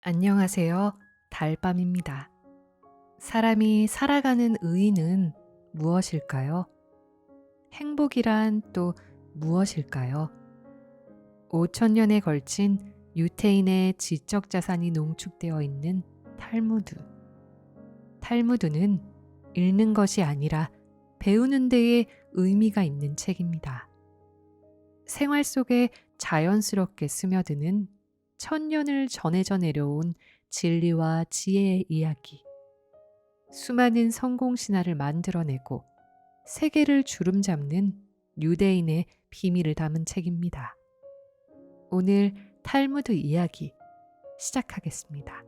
안녕하세요. 달밤입니다. 사람이 살아가는 의의는 무엇일까요? 행복이란 또 무엇일까요? 5천 년에 걸친 유태인의 지적 자산이 농축되어 있는 탈무드. 탈무드는 읽는 것이 아니라 배우는 데에 의미가 있는 책입니다. 생활 속에 자연스럽게 스며드는 천년을 전해져 내려온 진리와 지혜의 이야기. 수많은 성공 신화를 만들어내고 세계를 주름잡는 유대인의 비밀을 담은 책입니다. 오늘 탈무드 이야기 시작하겠습니다.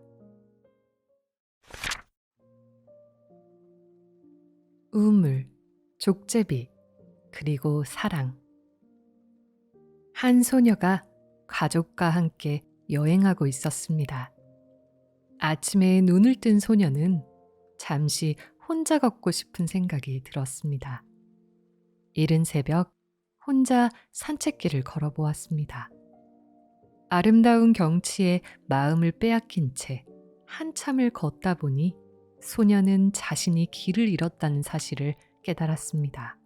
우물, 족제비, 그리고 사랑. 한 소녀가 가족과 함께 여행하고 있었습니다. 아침에 눈을 뜬 소녀는 잠시 혼자 걷고 싶은 생각이 들었습니다. 이른 새벽 혼자 산책길을 걸어보았습니다. 아름다운 경치에 마음을 빼앗긴 채 한참을 걷다 보니 소녀는 자신이 길을 잃었다는 사실을 깨달았습니다.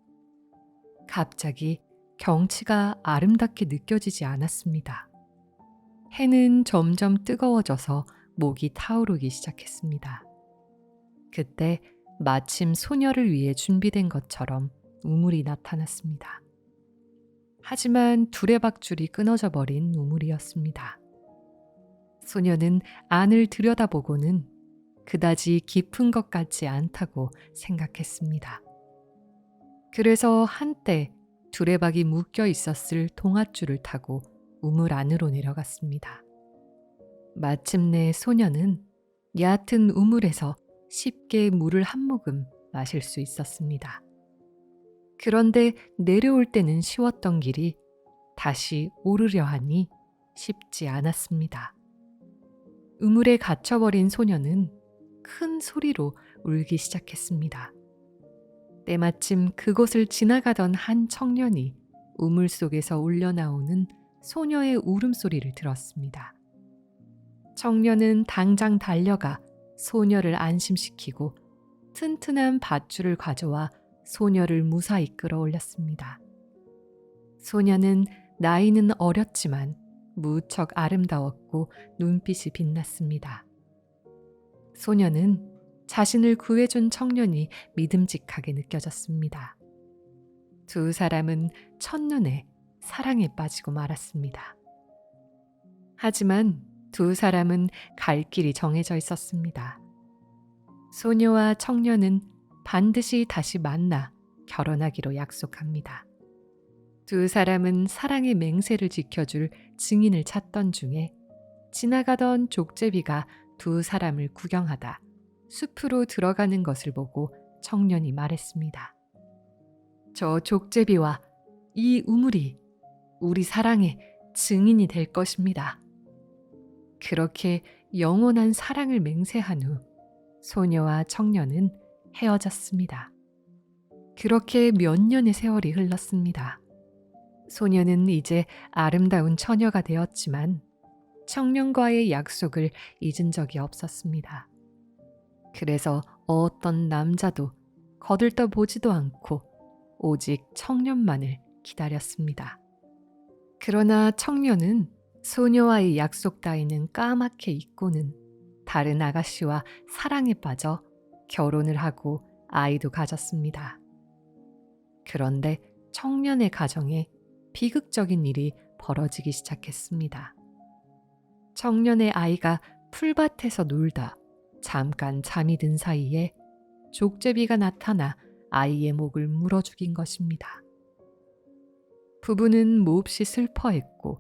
갑자기 경치가 아름답게 느껴지지 않았습니다. 해는 점점 뜨거워져서 목이 타오르기 시작했습니다. 그때 마침 소녀를 위해 준비된 것처럼 우물이 나타났습니다. 하지만 두레박줄이 끊어져 버린 우물이었습니다. 소녀는 안을 들여다보고는 그다지 깊은 것 같지 않다고 생각했습니다. 그래서 한때 두레박이 묶여 있었을 동아줄을 타고 우물 안으로 내려갔습니다. 마침내 소녀는 얕은 우물에서 쉽게 물을 한 모금 마실 수 있었습니다. 그런데 내려올 때는 쉬웠던 길이 다시 오르려 하니 쉽지 않았습니다. 우물에 갇혀버린 소녀는 큰 소리로 울기 시작했습니다. 때마침 그곳을 지나가던 한 청년이 우물 속에서 울려나오는 소녀의 울음소리를 들었습니다. 청년은 당장 달려가 소녀를 안심시키고 튼튼한 밧줄을 가져와 소녀를 무사히 끌어올렸습니다. 소녀는 나이는 어렸지만 무척 아름다웠고 눈빛이 빛났습니다. 소녀는 자신을 구해준 청년이 믿음직하게 느껴졌습니다. 두 사람은 첫눈에 사랑에 빠지고 말았습니다. 하지만 두 사람은 갈 길이 정해져 있었습니다. 소녀와 청년은 반드시 다시 만나 결혼하기로 약속합니다. 두 사람은 사랑의 맹세를 지켜줄 증인을 찾던 중에 지나가던 족제비가 두 사람을 구경하다 숲으로 들어가는 것을 보고 청년이 말했습니다. 저 족제비와 이 우물이 우리 사랑의 증인이 될 것입니다. 그렇게 영원한 사랑을 맹세한 후 소녀와 청년은 헤어졌습니다. 그렇게 몇 년의 세월이 흘렀습니다. 소녀는 이제 아름다운 처녀가 되었지만 청년과의 약속을 잊은 적이 없었습니다. 그래서 어떤 남자도 거들떠보지도 않고 오직 청년만을 기다렸습니다. 그러나 청년은 소녀와의 약속 따위는 까맣게 잊고는 다른 아가씨와 사랑에 빠져 결혼을 하고 아이도 가졌습니다. 그런데 청년의 가정에 비극적인 일이 벌어지기 시작했습니다. 청년의 아이가 풀밭에서 놀다 잠깐 잠이 든 사이에 족제비가 나타나 아이의 목을 물어 죽인 것입니다. 부부는 몹시 슬퍼했고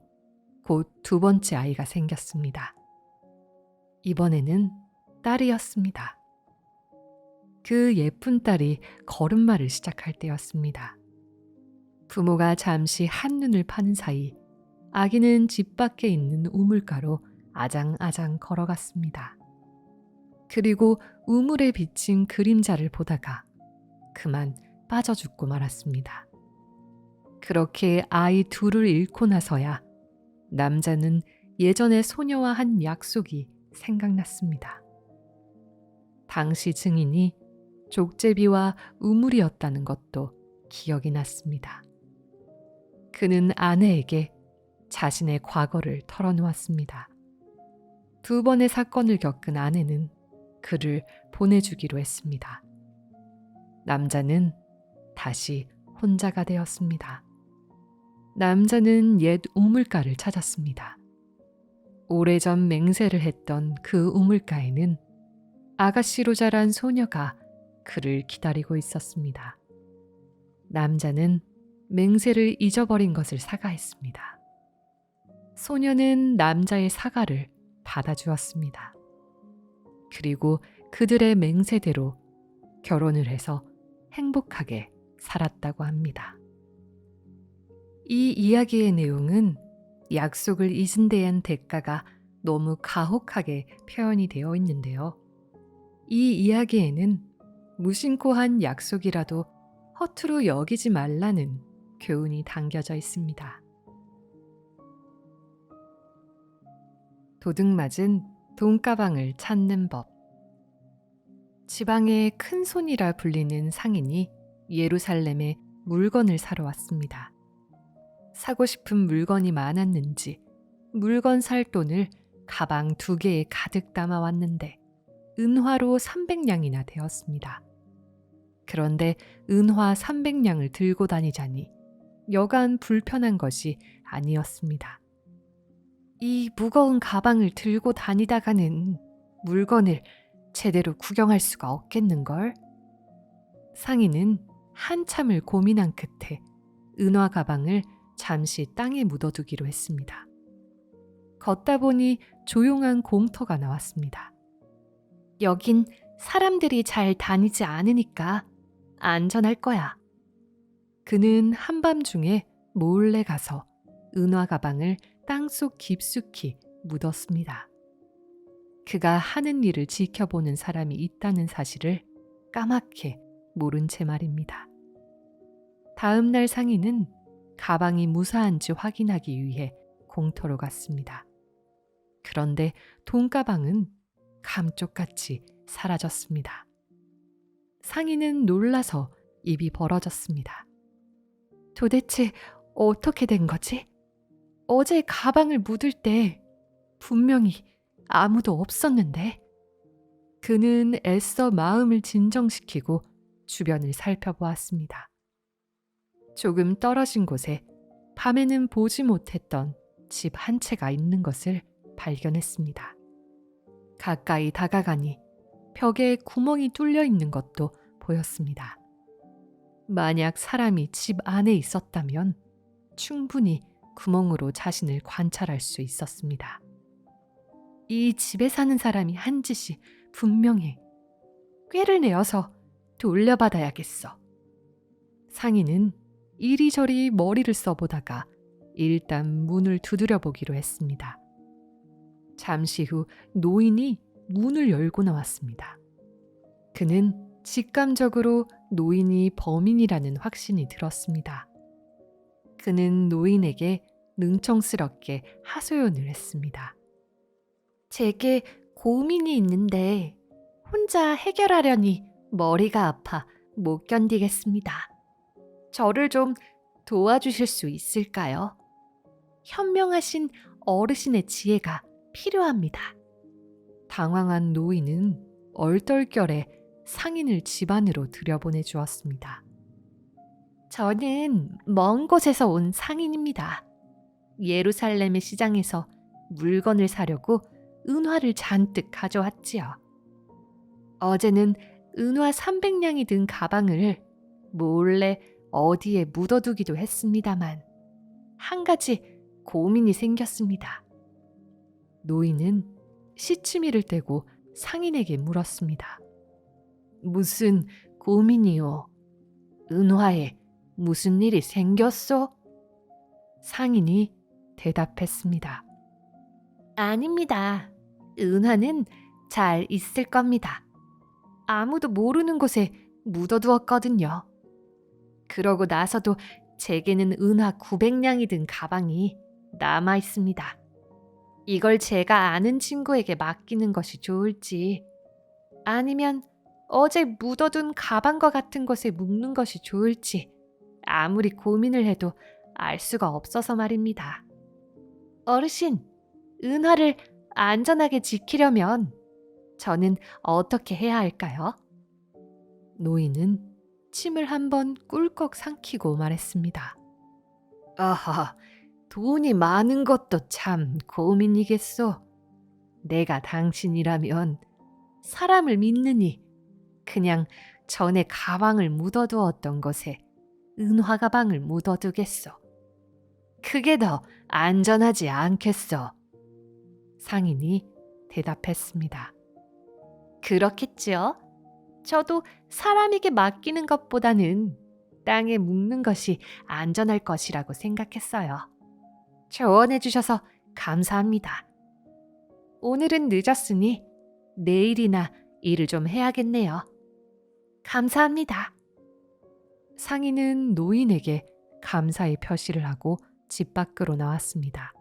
곧 두 번째 아이가 생겼습니다. 이번에는 딸이었습니다. 그 예쁜 딸이 걸음마를 시작할 때였습니다. 부모가 잠시 한눈을 파는 사이 아기는 집 밖에 있는 우물가로 아장아장 걸어갔습니다. 그리고 우물에 비친 그림자를 보다가 그만 빠져 죽고 말았습니다. 그렇게 아이 둘을 잃고 나서야 남자는 예전에 소녀와 한 약속이 생각났습니다. 당시 증인이 족제비와 우물이었다는 것도 기억이 났습니다. 그는 아내에게 자신의 과거를 털어놓았습니다. 2번의 사건을 겪은 아내는 그를 보내주기로 했습니다. 남자는 다시 혼자가 되었습니다. 남자는 옛 우물가를 찾았습니다. 오래전 맹세를 했던 그 우물가에는 아가씨로 자란 소녀가 그를 기다리고 있었습니다. 남자는 맹세를 잊어버린 것을 사과했습니다. 소녀는 남자의 사과를 받아주었습니다. 그리고 그들의 맹세대로 결혼을 해서 행복하게 살았다고 합니다. 이 이야기의 내용은 약속을 잊은 데에 대한 대가가 너무 가혹하게 표현이 되어 있는데요. 이 이야기에는 무심코 한 약속이라도 허투루 여기지 말라는 교훈이 담겨져 있습니다. 도둑맞은 돈가방을 찾는 법. 지방의 큰손이라 불리는 상인이 예루살렘에 물건을 사러 왔습니다. 사고 싶은 물건이 많았는지 물건 살 돈을 가방 2개에 가득 담아왔는데 은화로 300냥이나 되었습니다. 그런데 은화 300냥을 들고 다니자니 여간 불편한 것이 아니었습니다. 이 무거운 가방을 들고 다니다가는 물건을 제대로 구경할 수가 없겠는걸? 상인은 한참을 고민한 끝에 은화 가방을 잠시 땅에 묻어두기로 했습니다. 걷다 보니 조용한 공터가 나왔습니다. 여긴 사람들이 잘 다니지 않으니까 안전할 거야. 그는 한밤중에 몰래 가서 은화 가방을 땅속 깊숙이 묻었습니다. 그가 하는 일을 지켜보는 사람이 있다는 사실을 까맣게 모른 채 말입니다. 다음 날 상인은 가방이 무사한지 확인하기 위해 공터로 갔습니다. 그런데 돈가방은 감쪽같이 사라졌습니다. 상인은 놀라서 입이 벌어졌습니다. 도대체 어떻게 된 거지? 어제 가방을 묻을 때 분명히 아무도 없었는데. 그는 애써 마음을 진정시키고 주변을 살펴보았습니다. 조금 떨어진 곳에 밤에는 보지 못했던 집 한 채가 있는 것을 발견했습니다. 가까이 다가가니 벽에 구멍이 뚫려 있는 것도 보였습니다. 만약 사람이 집 안에 있었다면 충분히 구멍으로 자신을 관찰할 수 있었습니다. 이 집에 사는 사람이 한 짓이 분명해. 꾀를 내어서 돌려받아야겠어. 상인은 이리저리 머리를 써보다가 일단 문을 두드려 보기로 했습니다. 잠시 후 노인이 문을 열고 나왔습니다. 그는 직감적으로 노인이 범인이라는 확신이 들었습니다. 그는 노인에게 능청스럽게 하소연을 했습니다. 제게 고민이 있는데 혼자 해결하려니 머리가 아파 못 견디겠습니다. 저를 좀 도와주실 수 있을까요? 현명하신 어르신의 지혜가 필요합니다. 당황한 노인은 얼떨결에 상인을 집 안으로 들여보내 주었습니다. 저는 먼 곳에서 온 상인입니다. 예루살렘의 시장에서 물건을 사려고 은화를 잔뜩 가져왔지요. 어제는 은화 300냥이 든 가방을 몰래 어디에 묻어두기도 했습니다만 한 가지 고민이 생겼습니다. 노인은 시치미를 떼고 상인에게 물었습니다. 무슨 고민이요? 은화에 무슨 일이 생겼어? 상인이 대답했습니다. 아닙니다. 은화는 잘 있을 겁니다. 아무도 모르는 곳에 묻어두었거든요. 그러고 나서도 제게는 은화 900냥이 든 가방이 남아 있습니다. 이걸 제가 아는 친구에게 맡기는 것이 좋을지, 아니면 어제 묻어둔 가방과 같은 곳에 묵는 것이 좋을지 아무리 고민을 해도 알 수가 없어서 말입니다. 어르신, 은화를 안전하게 지키려면 저는 어떻게 해야 할까요? 노인은 침을 한번 꿀꺽 삼키고 말했습니다. 아하, 돈이 많은 것도 참 고민이겠소. 내가 당신이라면 사람을 믿느니 그냥 전에 가방을 묻어두었던 곳에 은화 가방을 묻어두겠소. 그게 더 안전하지 않겠소. 상인이 대답했습니다. 그렇겠지요. 저도 사람에게 맡기는 것보다는 땅에 묵는 것이 안전할 것이라고 생각했어요. 조언해 주셔서 감사합니다. 오늘은 늦었으니 내일이나 일을 좀 해야겠네요. 감사합니다. 상인은 노인에게 감사의 표시를 하고 집 밖으로 나왔습니다.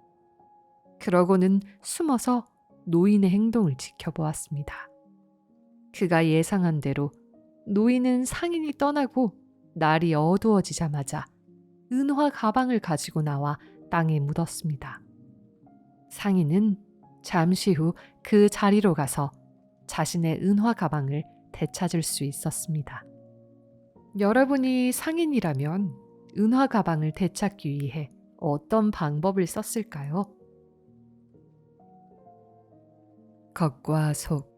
그러고는 숨어서 노인의 행동을 지켜보았습니다. 그가 예상한 대로 노인은 상인이 떠나고 날이 어두워지자마자 은화 가방을 가지고 나와 땅에 묻었습니다. 상인은 잠시 후 그 자리로 가서 자신의 은화 가방을 되찾을 수 있었습니다. 여러분이 상인이라면 은화 가방을 되찾기 위해 어떤 방법을 썼을까요? 겉과 속.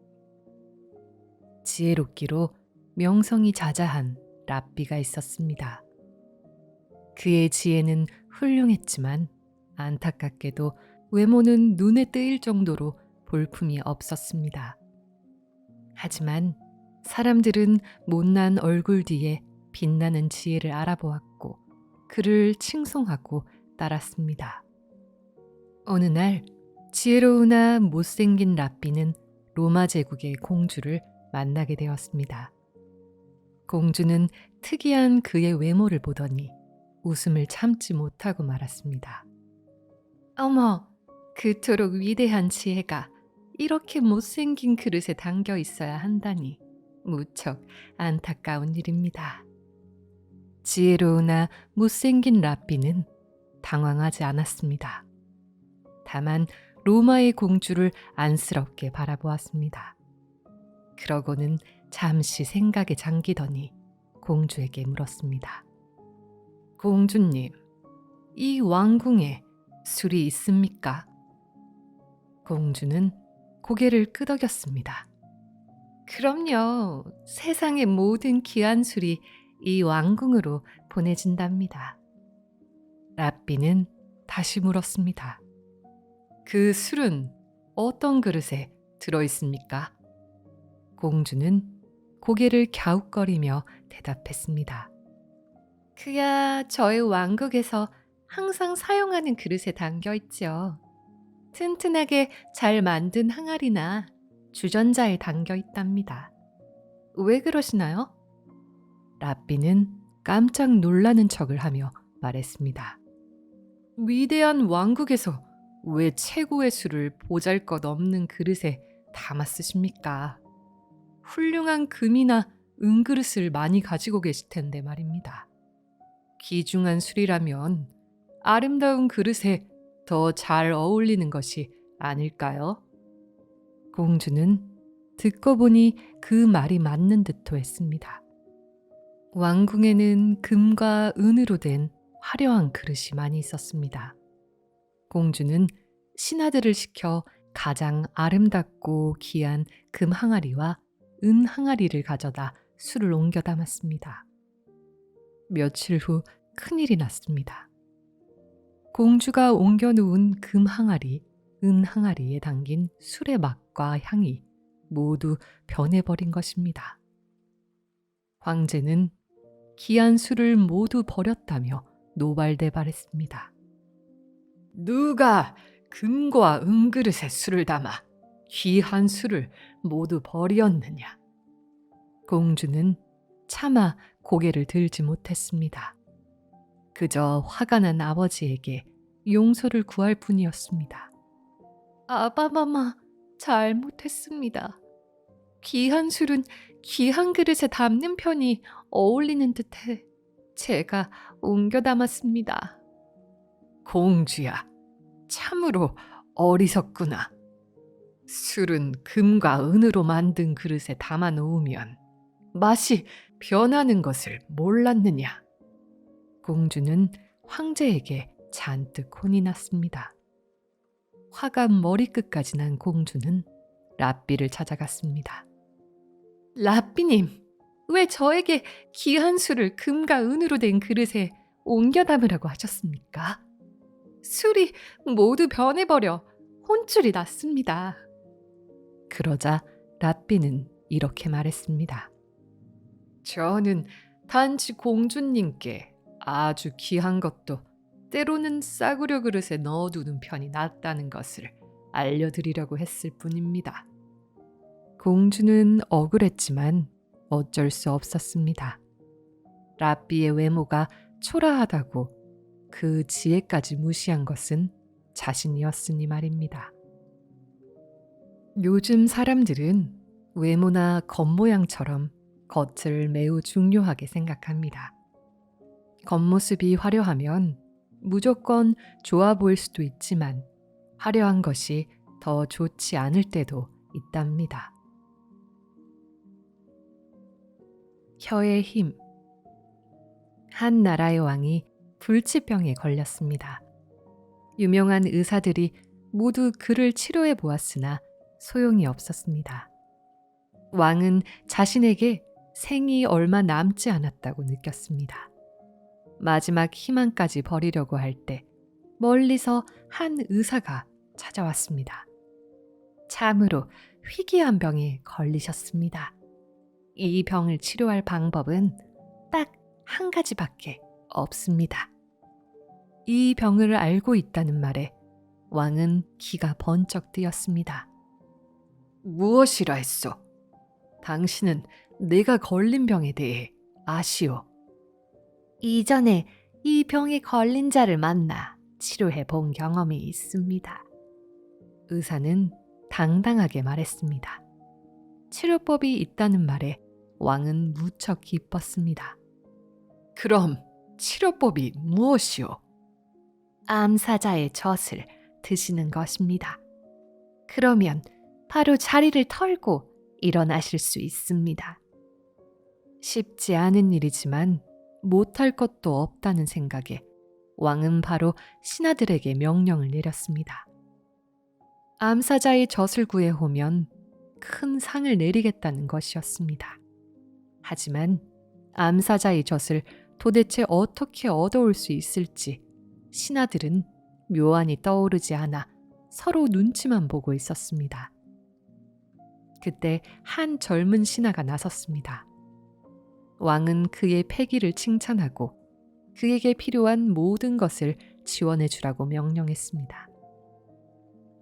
지혜롭기로 명성이 자자한 랍비가 있었습니다. 그의 지혜는 훌륭했지만 안타깝게도 외모는 눈에 띄일 정도로 볼품이 없었습니다. 하지만 사람들은 못난 얼굴 뒤에 빛나는 지혜를 알아보았고 그를 칭송하고 따랐습니다. 어느 날 지혜로우나 못생긴 랍비는 로마 제국의 공주를 만나게 되었습니다. 공주는 특이한 그의 외모를 보더니 웃음을 참지 못하고 말았습니다. 어머, 그토록 위대한 지혜가 이렇게 못생긴 그릇에 담겨 있어야 한다니 무척 안타까운 일입니다. 지혜로우나 못생긴 랍비는 당황하지 않았습니다. 다만 로마의 공주를 안쓰럽게 바라보았습니다. 그러고는 잠시 생각에 잠기더니 공주에게 물었습니다. 공주님, 이 왕궁에 술이 있습니까? 공주는 고개를 끄덕였습니다. 그럼요. 세상의 모든 귀한 술이 이 왕궁으로 보내진답니다. 랍비는 다시 물었습니다. 그 술은 어떤 그릇에 들어있습니까? 공주는 고개를 갸웃거리며 대답했습니다. 그야 저의 왕국에서 항상 사용하는 그릇에 담겨 있죠. 튼튼하게 잘 만든 항아리나 주전자에 담겨 있답니다. 왜 그러시나요? 랍비는 깜짝 놀라는 척을 하며 말했습니다. 위대한 왕국에서 왜 최고의 술을 보잘것없는 그릇에 담아 쓰십니까? 훌륭한 금이나 은그릇을 많이 가지고 계실 텐데 말입니다. 귀중한 술이라면 아름다운 그릇에 더 잘 어울리는 것이 아닐까요? 공주는 듣고 보니 그 말이 맞는 듯도 했습니다. 왕궁에는 금과 은으로 된 화려한 그릇이 많이 있었습니다. 공주는 신하들을 시켜 가장 아름답고 귀한 금 항아리와 은 항아리를 가져다 술을 옮겨 담았습니다. 며칠 후 큰일이 났습니다. 공주가 옮겨놓은 금 항아리, 은 항아리에 담긴 술의 맛과 향이 모두 변해버린 것입니다. 황제는 귀한 술을 모두 버렸다며 노발대발했습니다. 누가 금과 은그릇에 술을 담아 귀한 술을 모두 버리었느냐? 공주는 차마 고개를 들지 못했습니다. 그저 화가 난 아버지에게 용서를 구할 뿐이었습니다. 아바마마, 잘못했습니다. 귀한 술은 귀한 그릇에 담는 편이 어울리는 듯해 제가 옮겨 담았습니다. 공주야, 참으로 어리석구나. 술은 금과 은으로 만든 그릇에 담아 놓으면 맛이 변하는 것을 몰랐느냐. 공주는 황제에게 잔뜩 혼이 났습니다. 화가 머리끝까지 난 공주는 라삐를 찾아갔습니다. 라삐님, 왜 저에게 귀한 술을 금과 은으로 된 그릇에 옮겨 담으라고 하셨습니까? 술이 모두 변해버려 혼쭐이 났습니다. 그러자 라삐는 이렇게 말했습니다. 저는 단지 공주님께 아주 귀한 것도 때로는 싸구려 그릇에 넣어두는 편이 낫다는 것을 알려드리려고 했을 뿐입니다. 공주는 억울했지만 어쩔 수 없었습니다. 라삐의 외모가 초라하다고 그 지혜까지 무시한 것은 자신이었으니 말입니다. 요즘 사람들은 외모나 겉모양처럼 겉을 매우 중요하게 생각합니다. 겉모습이 화려하면 무조건 좋아 보일 수도 있지만 화려한 것이 더 좋지 않을 때도 있답니다. 혀의 힘. 한 나라의 왕이 불치병에 걸렸습니다. 유명한 의사들이 모두 그를 치료해 보았으나 소용이 없었습니다. 왕은 자신에게 생이 얼마 남지 않았다고 느꼈습니다. 마지막 희망까지 버리려고 할 때 멀리서 한 의사가 찾아왔습니다. 참으로 희귀한 병에 걸리셨습니다. 이 병을 치료할 방법은 딱 한 가지밖에 없습니다. 이 병을 알고 있다는 말에 왕은 기가 번쩍 뛰었습니다. 무엇이라 했소? 당신은 내가 걸린 병에 대해 아시오? 이전에 이 병에 걸린 자를 만나 치료해 본 경험이 있습니다. 의사는 당당하게 말했습니다. 치료법이 있다는 말에 왕은 무척 기뻤습니다. 그럼 치료법이 무엇이오? 암사자의 젖을 드시는 것입니다. 그러면 바로 자리를 털고 일어나실 수 있습니다. 쉽지 않은 일이지만 못할 것도 없다는 생각에 왕은 바로 신하들에게 명령을 내렸습니다. 암사자의 젖을 구해오면 큰 상을 내리겠다는 것이었습니다. 하지만 암사자의 젖을 도대체 어떻게 얻어올 수 있을지 신하들은 묘안이 떠오르지 않아 서로 눈치만 보고 있었습니다. 그때 한 젊은 신하가 나섰습니다. 왕은 그의 패기를 칭찬하고 그에게 필요한 모든 것을 지원해 주라고 명령했습니다.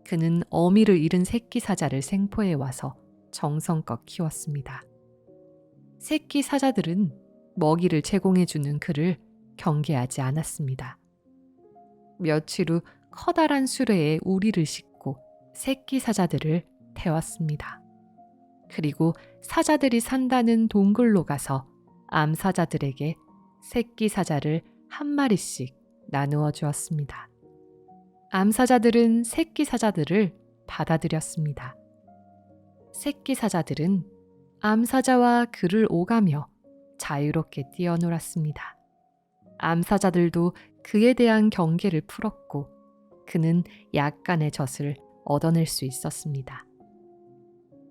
그는 어미를 잃은 새끼 사자를 생포해 와서 정성껏 키웠습니다. 새끼 사자들은 먹이를 제공해 주는 그를 경계하지 않았습니다. 며칠 후 커다란 수레에 우리를 싣고 새끼 사자들을 태웠습니다. 그리고 사자들이 산다는 동굴로 가서 암사자들에게 새끼 사자를 한 마리씩 나누어 주었습니다. 암사자들은 새끼 사자들을 받아들였습니다. 새끼 사자들은 암사자와 그를 오가며 자유롭게 뛰어놀았습니다. 암사자들도 그에 대한 경계를 풀었고 그는 약간의 젖을 얻어낼 수 있었습니다.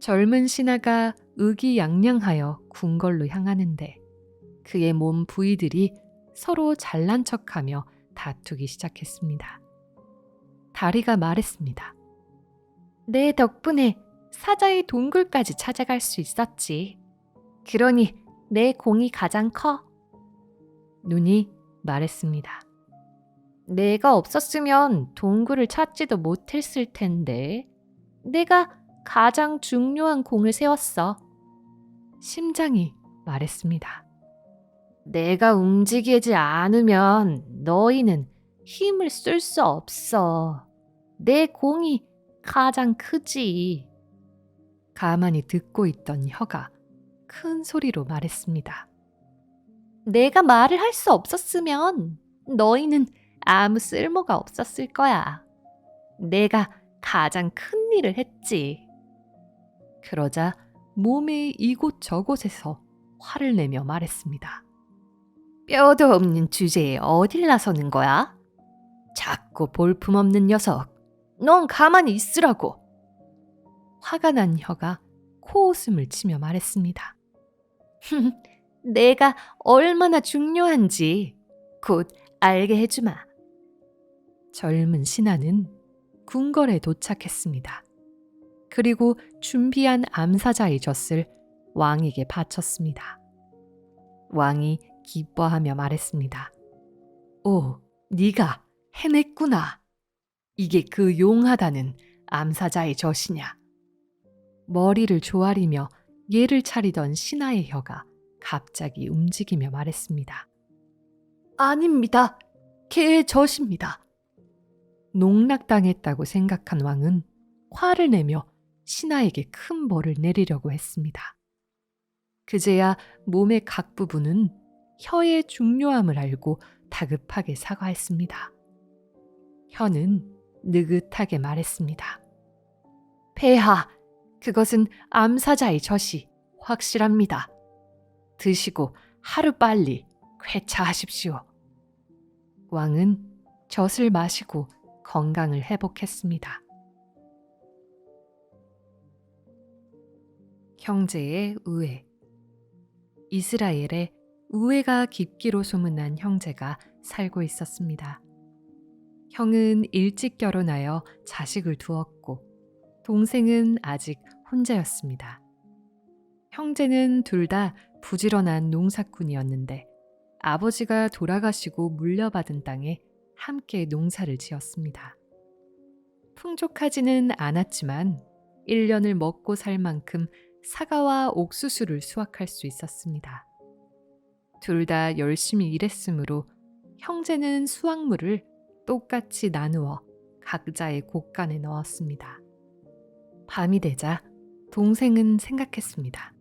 젊은 신하가 의기양양하여 궁궐로 향하는데 그의 몸 부위들이 서로 잘난 척하며 다투기 시작했습니다. 다리가 말했습니다. 내 덕분에 사자의 동굴까지 찾아갈 수 있었지. 그러니 내 공이 가장 커. 눈이 말했습니다. 내가 없었으면 동굴을 찾지도 못했을 텐데 내가 가장 중요한 공을 세웠어. 심장이 말했습니다. 내가 움직이지 않으면 너희는 힘을 쓸 수 없어. 내 공이 가장 크지. 가만히 듣고 있던 혀가 큰 소리로 말했습니다. 내가 말을 할 수 없었으면 너희는 아무 쓸모가 없었을 거야. 내가 가장 큰 일을 했지. 그러자 몸의 이곳저곳에서 화를 내며 말했습니다. 뼈도 없는 주제에 어딜 나서는 거야? 자꾸 볼품없는 녀석. 넌 가만히 있으라고. 화가 난 혀가 코웃음을 치며 말했습니다. 내가 얼마나 중요한지 곧 알게 해주마. 젊은 신하는 궁궐에 도착했습니다. 그리고 준비한 암사자의 젖을 왕에게 바쳤습니다. 왕이 기뻐하며 말했습니다. 오, 네가 해냈구나. 이게 그 용하다는 암사자의 젖이냐. 머리를 조아리며 예를 차리던 신하의 혀가 갑자기 움직이며 말했습니다. 아닙니다. 개의 젖입니다. 농락당했다고 생각한 왕은 화를 내며 신하에게 큰 벌을 내리려고 했습니다. 그제야 몸의 각 부분은 혀의 중요함을 알고 다급하게 사과했습니다. 혀는 느긋하게 말했습니다. 폐하, 그것은 암사자의 젖이 확실합니다. 드시고 하루빨리 쾌차하십시오. 왕은 젖을 마시고 건강을 회복했습니다. 형제의 우애. 이스라엘에 우애가 깊기로 소문난 형제가 살고 있었습니다. 형은 일찍 결혼하여 자식을 두었고 동생은 아직 혼자였습니다. 형제는 둘 다 부지런한 농사꾼이었는데 아버지가 돌아가시고 물려받은 땅에 함께 농사를 지었습니다. 풍족하지는 않았지만 1년을 먹고 살 만큼 사과와 옥수수를 수확할 수 있었습니다. 둘 다 열심히 일했으므로 형제는 수확물을 똑같이 나누어 각자의 곡간에 넣었습니다. 밤이 되자 동생은 생각했습니다.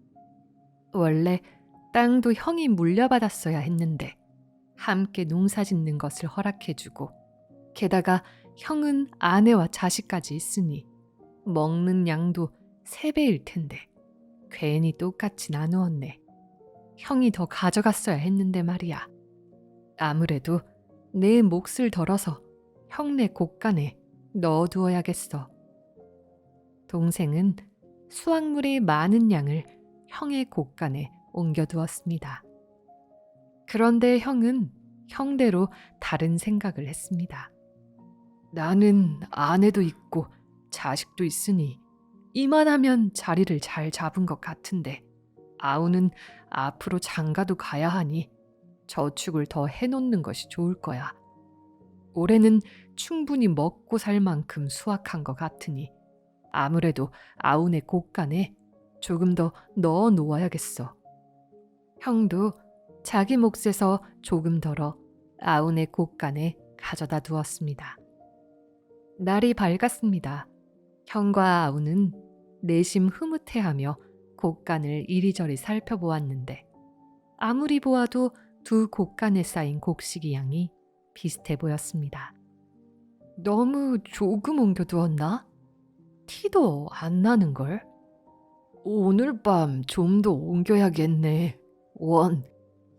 원래 땅도 형이 물려받았어야 했는데 함께 농사 짓는 것을 허락해주고 게다가 형은 아내와 자식까지 있으니 먹는 양도 3배일 텐데 괜히 똑같이 나누었네. 형이 더 가져갔어야 했는데 말이야. 아무래도 내 몫을 덜어서 형네 곡간에 넣어두어야겠어. 동생은 수확물이 많은 양을 형의 곡간에 옮겨두었습니다. 그런데 형은 형대로 다른 생각을 했습니다. 나는 아내도 있고 자식도 있으니 이만하면 자리를 잘 잡은 것 같은데 아우는 앞으로 장가도 가야 하니 저축을 더 해놓는 것이 좋을 거야. 올해는 충분히 먹고 살 만큼 수확한 것 같으니 아무래도 아우네 곡간에 조금 더 넣어 놓아야겠어. 형도 자기 몫에서 조금 덜어 아우네 곡간에 가져다 두었습니다. 날이 밝았습니다. 형과 아우는 내심 흐뭇해하며 곡간을 이리저리 살펴보았는데 아무리 보아도 두 곡간에 쌓인 곡식이 양이 비슷해 보였습니다. 너무 조금 옮겨두었나? 티도 안 나는걸? 오늘 밤 좀 더 옮겨야겠네. 원,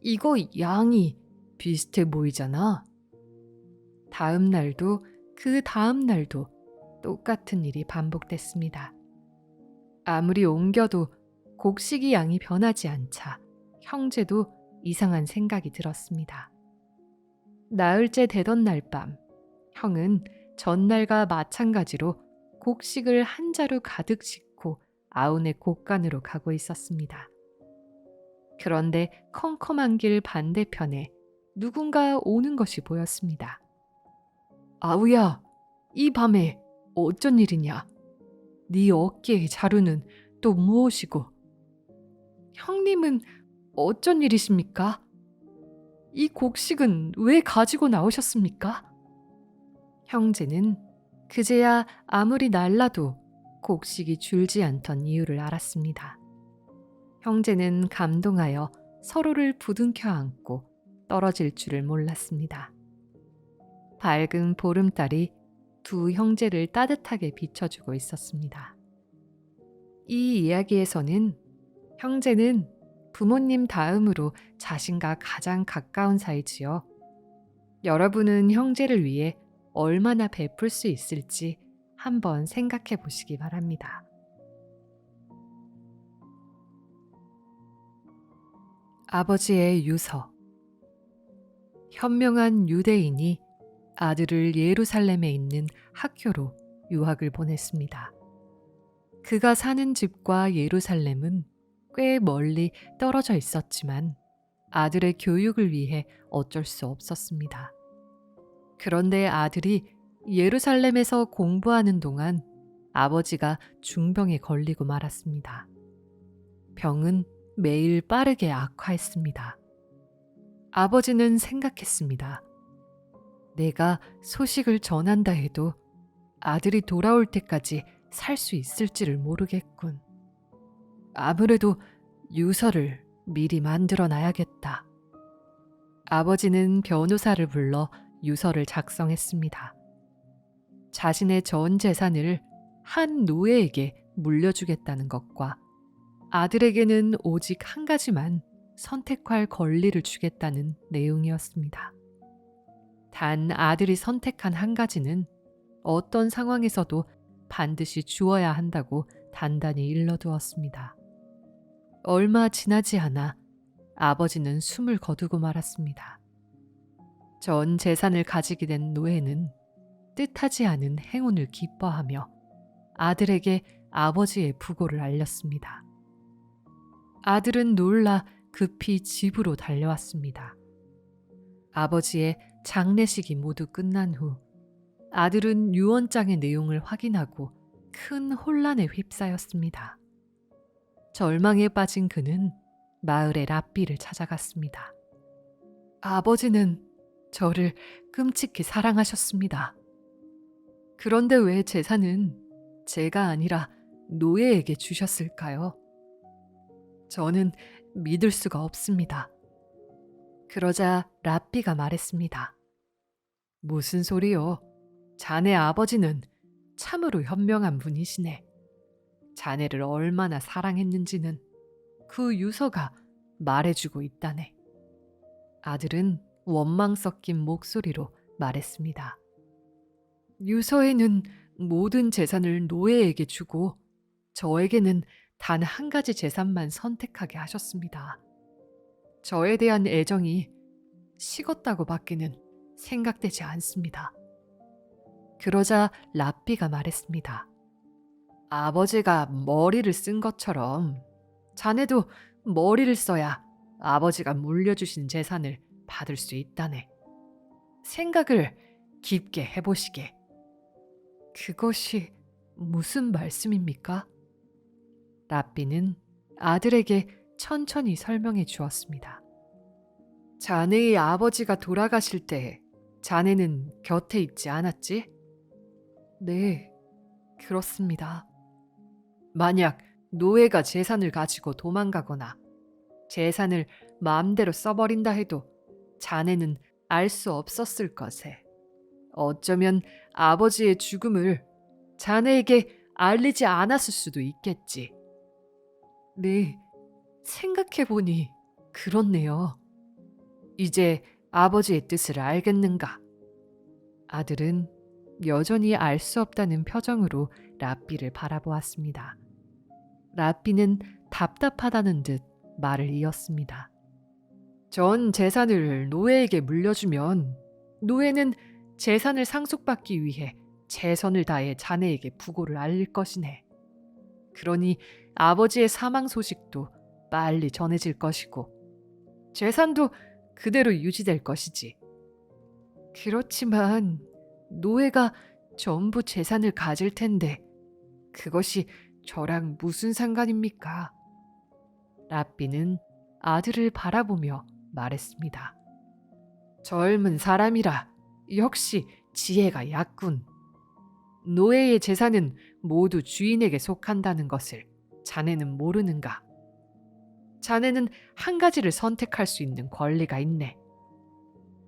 이거 양이 비슷해 보이잖아. 다음 날도 그 다음 날도 똑같은 일이 반복됐습니다. 아무리 옮겨도 곡식이 양이 변하지 않자 형제도 이상한 생각이 들었습니다. 나흘째 되던 날 밤, 형은 전날과 마찬가지로 곡식을 한 자루 가득 싣고 아우네 곡간으로 가고 있었습니다. 그런데 컴컴한 길 반대편에 누군가 오는 것이 보였습니다. 아우야, 이 밤에 어쩐 일이냐? 네 어깨의 자루는 또 무엇이고? 형님은 어쩐 일이십니까? 이 곡식은 왜 가지고 나오셨습니까? 형제는 그제야 아무리 날라도 곡식이 줄지 않던 이유를 알았습니다. 형제는 감동하여 서로를 부둥켜 안고 떨어질 줄을 몰랐습니다. 밝은 보름달이 두 형제를 따뜻하게 비춰주고 있었습니다. 이 이야기에서는 형제는 부모님 다음으로 자신과 가장 가까운 사이지요. 여러분은 형제를 위해 얼마나 베풀 수 있을지 한번 생각해 보시기 바랍니다. 아버지의 유서. 현명한 유대인이 아들을 예루살렘에 있는 학교로 유학을 보냈습니다. 그가 사는 집과 예루살렘은 꽤 멀리 떨어져 있었지만 아들의 교육을 위해 어쩔 수 없었습니다. 그런데 아들이 예루살렘에서 공부하는 동안 아버지가 중병에 걸리고 말았습니다. 병은 매일 빠르게 악화했습니다. 아버지는 생각했습니다. 내가 소식을 전한다 해도 아들이 돌아올 때까지 살 수 있을지를 모르겠군. 아무래도 유서를 미리 만들어 놔야겠다. 아버지는 변호사를 불러 유서를 작성했습니다. 자신의 전 재산을 한 노예에게 물려주겠다는 것과 아들에게는 오직 한 가지만 선택할 권리를 주겠다는 내용이었습니다. 단 아들이 선택한 한 가지는 어떤 상황에서도 반드시 주어야 한다고 단단히 일러두었습니다. 얼마 지나지 않아 아버지는 숨을 거두고 말았습니다. 전 재산을 가지게 된 노예는 뜻하지 않은 행운을 기뻐하며 아들에게 아버지의 부고를 알렸습니다. 아들은 놀라 급히 집으로 달려왔습니다. 아버지의 장례식이 모두 끝난 후 아들은 유언장의 내용을 확인하고 큰 혼란에 휩싸였습니다. 절망에 빠진 그는 마을의 랍비를 찾아갔습니다. 아버지는 저를 끔찍히 사랑하셨습니다. 그런데 왜 재산은 제가 아니라 노예에게 주셨을까요? 저는 믿을 수가 없습니다. 그러자 랍비가 말했습니다. 무슨 소리요? 자네 아버지는 참으로 현명한 분이시네. 자네를 얼마나 사랑했는지는 그 유서가 말해주고 있다네. 아들은 원망 섞인 목소리로 말했습니다. 유서에는 모든 재산을 노예에게 주고 저에게는 단 한 가지 재산만 선택하게 하셨습니다. 저에 대한 애정이 식었다고 밖에는 생각되지 않습니다. 그러자 랍비가 말했습니다. 아버지가 머리를 쓴 것처럼 자네도 머리를 써야 아버지가 물려주신 재산을 받을 수 있다네. 생각을 깊게 해보시게. 그것이 무슨 말씀입니까? 랍비는 아들에게 천천히 설명해 주었습니다. 자네의 아버지가 돌아가실 때 자네는 곁에 있지 않았지? 네, 그렇습니다. 만약 노예가 재산을 가지고 도망가거나 재산을 마음대로 써버린다 해도 자네는 알 수 없었을 것에 어쩌면 아버지의 죽음을 자네에게 알리지 않았을 수도 있겠지. 네, 생각해보니 그렇네요. 이제 아버지의 뜻을 알겠는가? 아들은 여전히 알 수 없다는 표정으로 랍비를 바라보았습니다. 랍비는 답답하다는 듯 말을 이었습니다. 전 재산을 노예에게 물려주면 노예는 재산을 상속받기 위해 최선을 다해 자네에게 부고를 알릴 것이네. 그러니 아버지의 사망 소식도 빨리 전해질 것이고 재산도 그대로 유지될 것이지. 그렇지만 노예가 전부 재산을 가질 텐데 그것이 저랑 무슨 상관입니까? 랍비는 아들을 바라보며 말했습니다. 젊은 사람이라 역시 지혜가 얕군. 노예의 재산은 모두 주인에게 속한다는 것을 자네는 모르는가? 자네는 한 가지를 선택할 수 있는 권리가 있네.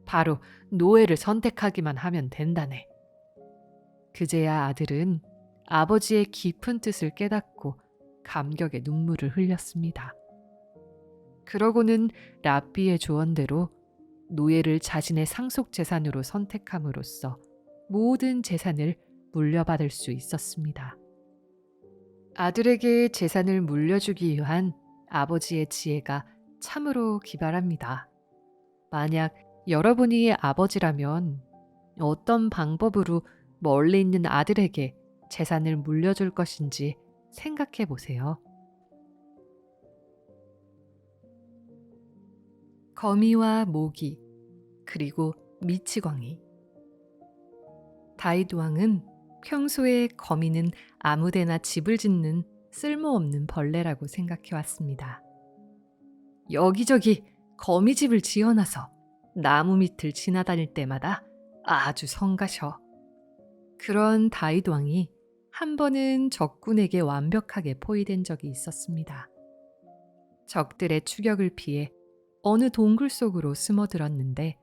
바로 노예를 선택하기만 하면 된다네. 그제야 아들은 아버지의 깊은 뜻을 깨닫고 감격의 눈물을 흘렸습니다. 그러고는 랍비의 조언대로 노예를 자신의 상속 재산으로 선택함으로써 모든 재산을 물려받을 수 있었습니다. 아들에게 재산을 물려주기 위한 아버지의 지혜가 참으로 기발합니다. 만약 여러분이 아버지라면 어떤 방법으로 멀리 있는 아들에게 재산을 물려줄 것인지 생각해 보세요. 거미와 모기, 그리고 미치광이. 다윗 왕은 평소에 거미는 아무데나 집을 짓는 쓸모없는 벌레라고 생각해 왔습니다. 여기저기 거미집을 지어놔서 나무 밑을 지나다닐 때마다 아주 성가셔. 그런 다윗 왕이 한 번은 적군에게 완벽하게 포위된 적이 있었습니다. 적들의 추격을 피해 어느 동굴 속으로 숨어들었는데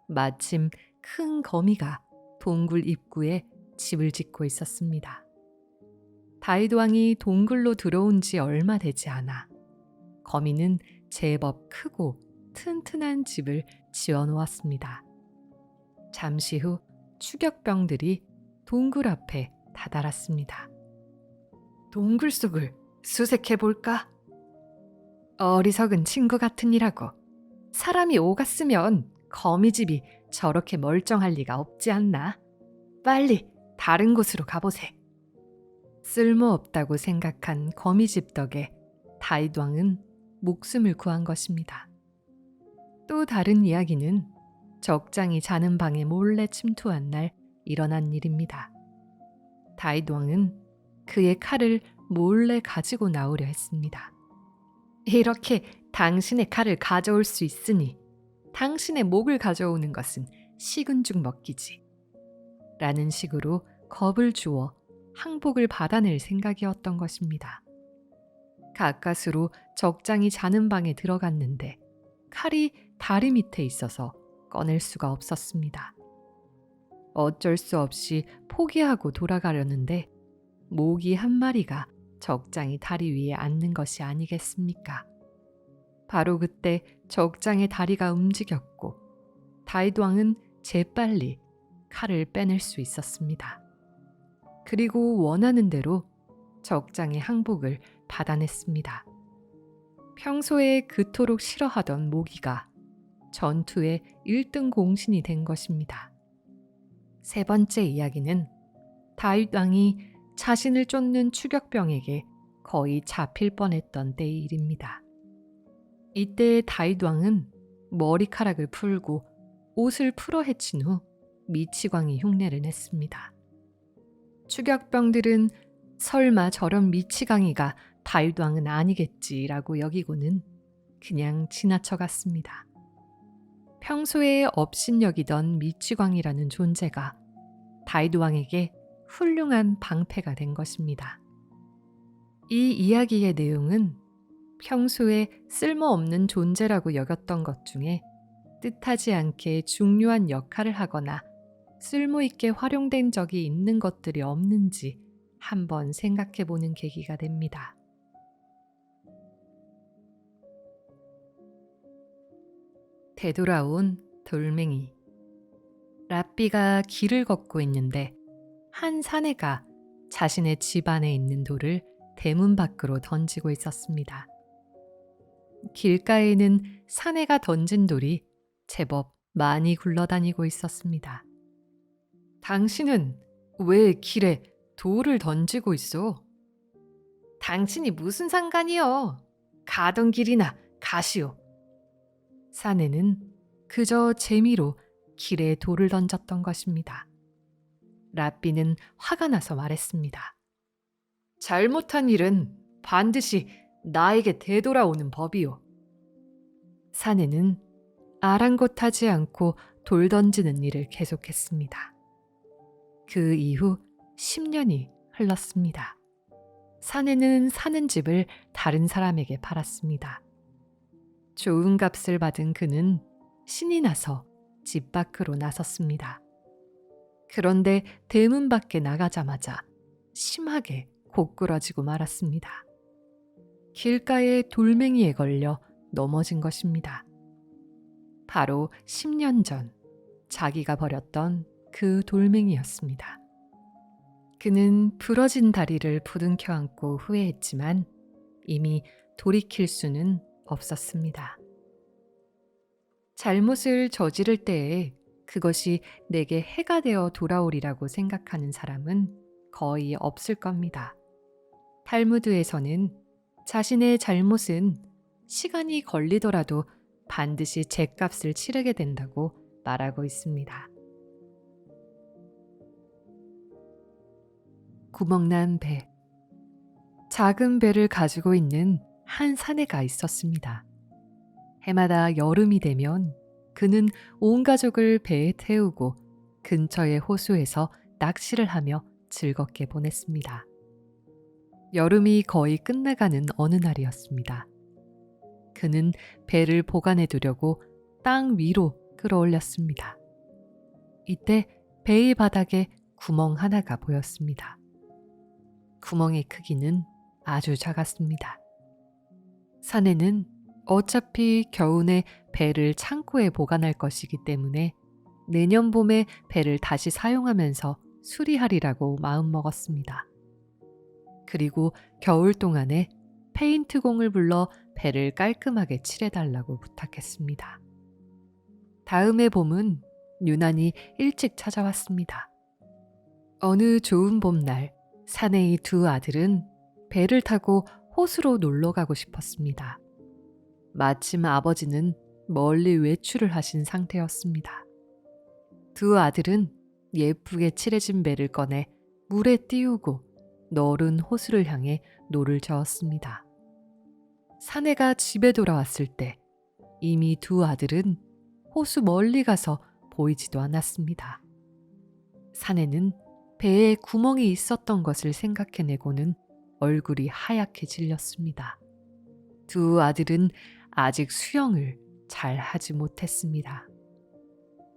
마침 큰 거미가 동굴 입구에 집을 짓고 있었습니다. 다윗 왕이 동굴로 들어온 지 얼마 되지 않아 거미는 제법 크고 튼튼한 집을 지어 놓았습니다. 잠시 후 추격병들이 동굴 앞에 다다랐습니다. 동굴 속을 수색해 볼까? 어리석은 친구 같으니라고. 사람이 오갔으면 거미집이 저렇게 멀쩡할 리가 없지 않나? 빨리 다른 곳으로 가보세. 쓸모없다고 생각한 거미집 덕에 다윗 왕은 목숨을 구한 것입니다. 또 다른 이야기는 적장이 자는 방에 몰래 침투한 날 일어난 일입니다. 다윗 왕은 그의 칼을 몰래 가지고 나오려 했습니다. 이렇게 당신의 칼을 가져올 수 있으니 당신의 목을 가져오는 것은 식은 죽 먹기지. 라는 식으로 겁을 주어 항복을 받아낼 생각이었던 것입니다. 가까스로 적장이 자는 방에 들어갔는데 칼이 다리 밑에 있어서 꺼낼 수가 없었습니다. 어쩔 수 없이 포기하고 돌아가려는데 모기 한 마리가 적장이 다리 위에 앉는 것이 아니겠습니까? 바로 그때 적장의 다리가 움직였고 다윗 왕은 재빨리 칼을 빼낼 수 있었습니다. 그리고 원하는 대로 적장의 항복을 받아냈습니다. 평소에 그토록 싫어하던 모기가 전투의 1등 공신이 된 것입니다. 세 번째 이야기는 다윗 왕이 자신을 쫓는 추격병에게 거의 잡힐 뻔했던 때의 일입니다. 이때 다윗 왕은 머리카락을 풀고 옷을 풀어 헤친 후 미치광이 흉내를 냈습니다. 추격병들은 설마 저런 미치광이가 다윗 왕은 아니겠지라고 여기고는 그냥 지나쳐갔습니다. 평소에 업신여기던 미치광이라는 존재가 다윗 왕에게 훌륭한 방패가 된 것입니다. 이 이야기의 내용은 평소에 쓸모없는 존재라고 여겼던 것 중에 뜻하지 않게 중요한 역할을 하거나 쓸모있게 활용된 적이 있는 것들이 없는지 한번 생각해 보는 계기가 됩니다. 되돌아온 돌멩이. 랍비가 길을 걷고 있는데 한 사내가 자신의 집 안에 있는 돌을 대문 밖으로 던지고 있었습니다. 길가에는 사내가 던진 돌이 제법 많이 굴러다니고 있었습니다. 당신은 왜 길에 돌을 던지고 있어? 당신이 무슨 상관이요? 가던 길이나 가시오. 사내는 그저 재미로 길에 돌을 던졌던 것입니다. 랍비는 화가 나서 말했습니다. 잘못한 일은 반드시 나에게 되돌아오는 법이오. 사내는 아랑곳하지 않고 돌 던지는 일을 계속했습니다. 그 이후 10년이 흘렀습니다. 사내는 사는 집을 다른 사람에게 팔았습니다. 좋은 값을 받은 그는 신이 나서 집 밖으로 나섰습니다. 그런데 대문 밖에 나가자마자 심하게 고꾸라지고 말았습니다. 길가에 돌멩이에 걸려 넘어진 것입니다. 바로 10년 전 자기가 버렸던 그 돌멩이였습니다. 그는 부러진 다리를 부둥켜 안고 후회했지만 이미 돌이킬 수는 없었습니다. 잘못을 저지를 때에 그것이 내게 해가 되어 돌아오리라고 생각하는 사람은 거의 없을 겁니다. 탈무드에서는 자신의 잘못은 시간이 걸리더라도 반드시 죗값을 치르게 된다고 말하고 있습니다. 구멍난 배. 작은 배를 가지고 있는 한 사내가 있었습니다. 해마다 여름이 되면 그는 온 가족을 배에 태우고 근처의 호수에서 낚시를 하며 즐겁게 보냈습니다. 여름이 거의 끝나가는 어느 날이었습니다. 그는 배를 보관해 두려고 땅 위로 끌어올렸습니다. 이때 배의 바닥에 구멍 하나가 보였습니다. 구멍의 크기는 아주 작았습니다. 사내는 어차피 겨우내 배를 창고에 보관할 것이기 때문에 내년 봄에 배를 다시 사용하면서 수리하리라고 마음먹었습니다. 그리고 겨울 동안에 페인트공을 불러 배를 깔끔하게 칠해달라고 부탁했습니다. 다음해 봄은 유난히 일찍 찾아왔습니다. 어느 좋은 봄날 사내의 두 아들은 배를 타고 호수로 놀러 가고 싶었습니다. 마침 아버지는 멀리 외출을 하신 상태였습니다. 두 아들은 예쁘게 칠해진 배를 꺼내 물에 띄우고 너른 호수를 향해 노를 저었습니다. 사내가 집에 돌아왔을 때 이미 두 아들은 호수 멀리 가서 보이지도 않았습니다. 사내는 배에 구멍이 있었던 것을 생각해내고는 얼굴이 하얗게 질렸습니다. 두 아들은 아직 수영을 잘 하지 못했습니다.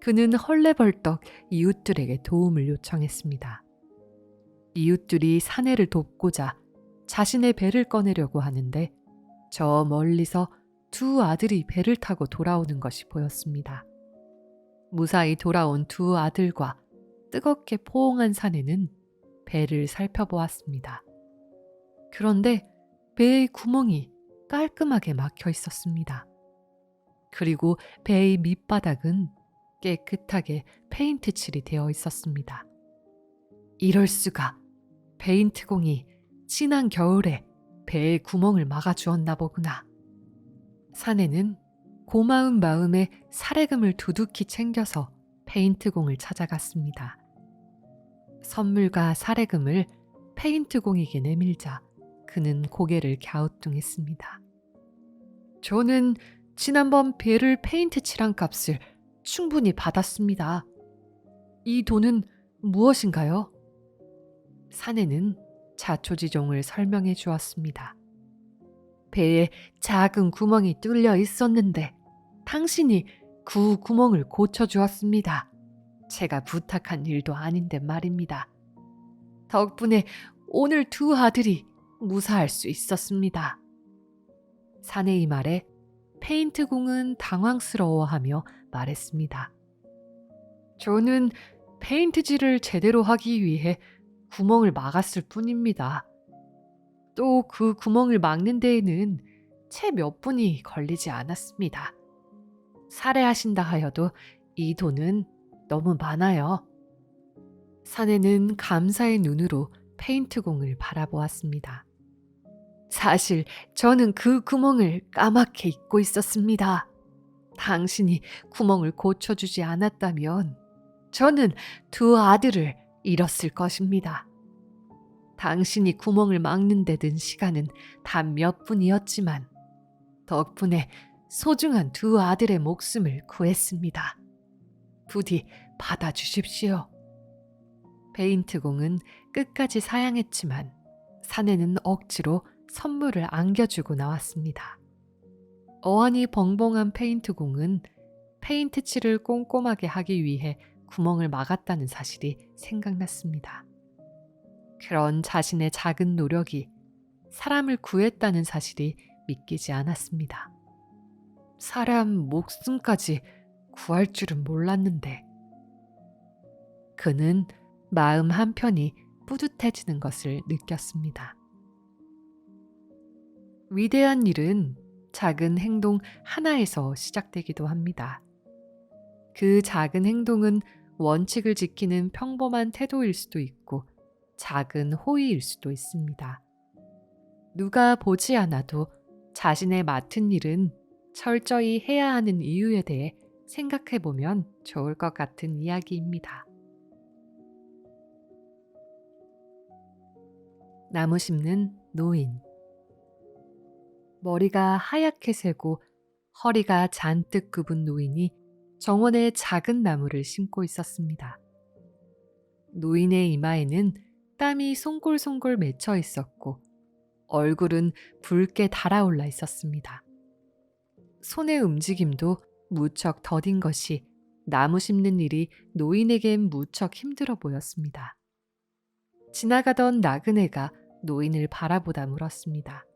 그는 헐레벌떡 이웃들에게 도움을 요청했습니다. 이웃들이 사내를 돕고자 자신의 배를 꺼내려고 하는데 저 멀리서 두 아들이 배를 타고 돌아오는 것이 보였습니다. 무사히 돌아온 두 아들과 뜨겁게 포옹한 사내는 배를 살펴보았습니다. 그런데 배의 구멍이 깔끔하게 막혀 있었습니다. 그리고 배의 밑바닥은 깨끗하게 페인트 칠이 되어 있었습니다. 이럴 수가. 페인트공이 지난 겨울에 배의 구멍을 막아주었나 보구나. 사내는 고마운 마음에 사례금을 두둑히 챙겨서 페인트공을 찾아갔습니다. 선물과 사례금을 페인트공에게 내밀자 그는 고개를 갸우뚱했습니다. 저는 지난번 배를 페인트 칠한 값을 충분히 받았습니다. 이 돈은 무엇인가요? 사내는 자초지종을 설명해 주었습니다. 배에 작은 구멍이 뚫려 있었는데 당신이 그 구멍을 고쳐주었습니다. 제가 부탁한 일도 아닌데 말입니다. 덕분에 오늘 두 아들이 무사할 수 있었습니다. 사내의 말에 페인트공은 당황스러워하며 말했습니다. 저는 페인트질을 제대로 하기 위해 구멍을 막았을 뿐입니다. 또 그 구멍을 막는 데에는 채 몇 분이 걸리지 않았습니다. 살해하신다 하여도 이 돈은 너무 많아요. 사내는 감사의 눈으로 페인트공을 바라보았습니다. 사실 저는 그 구멍을 까맣게 잊고 있었습니다. 당신이 구멍을 고쳐주지 않았다면 저는 두 아들을 잃었을 것입니다. 당신이 구멍을 막는 데 든 시간은 단 몇 분이었지만 덕분에 소중한 두 아들의 목숨을 구했습니다. 부디 받아주십시오. 페인트공은 끝까지 사양했지만 사내는 억지로 선물을 안겨주고 나왔습니다. 어안이 벙벙한 페인트공은 페인트 칠을 꼼꼼하게 하기 위해 구멍을 막았다는 사실이 생각났습니다. 그런 자신의 작은 노력이 사람을 구했다는 사실이 믿기지 않았습니다. 사람 목숨까지 구할 줄은 몰랐는데. 그는 마음 한편이 뿌듯해지는 것을 느꼈습니다. 위대한 일은 작은 행동 하나에서 시작되기도 합니다. 그 작은 행동은 원칙을 지키는 평범한 태도일 수도 있고 작은 호의일 수도 있습니다. 누가 보지 않아도 자신의 맡은 일은 철저히 해야 하는 이유에 대해 생각해 보면 좋을 것 같은 이야기입니다. 나무 심는 노인. 머리가 하얗게 새고 허리가 잔뜩 굽은 노인이 정원에 작은 나무를 심고 있었습니다. 노인의 이마에는 땀이 송골송골 맺혀 있었고 얼굴은 붉게 달아올라 있었습니다. 손의 움직임도 무척 더딘 것이 나무 심는 일이 노인에겐 무척 힘들어 보였습니다. 지나가던 나그네가 노인을 바라보다 물었습니다.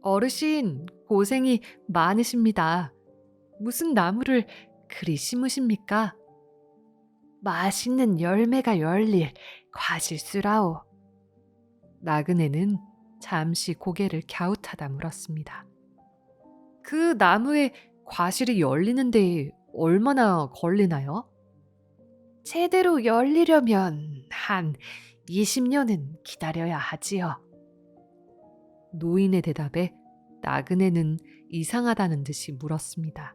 어르신, 고생이 많으십니다. 무슨 나무를 그리 심으십니까? 맛있는 열매가 열릴 과실수라오. 나그네는 잠시 고개를 갸웃하다 물었습니다. 그 나무에 과실이 열리는데 얼마나 걸리나요? 제대로 열리려면 한 20년은 기다려야 하지요. 노인의 대답에 나그네는 이상하다는 듯이 물었습니다.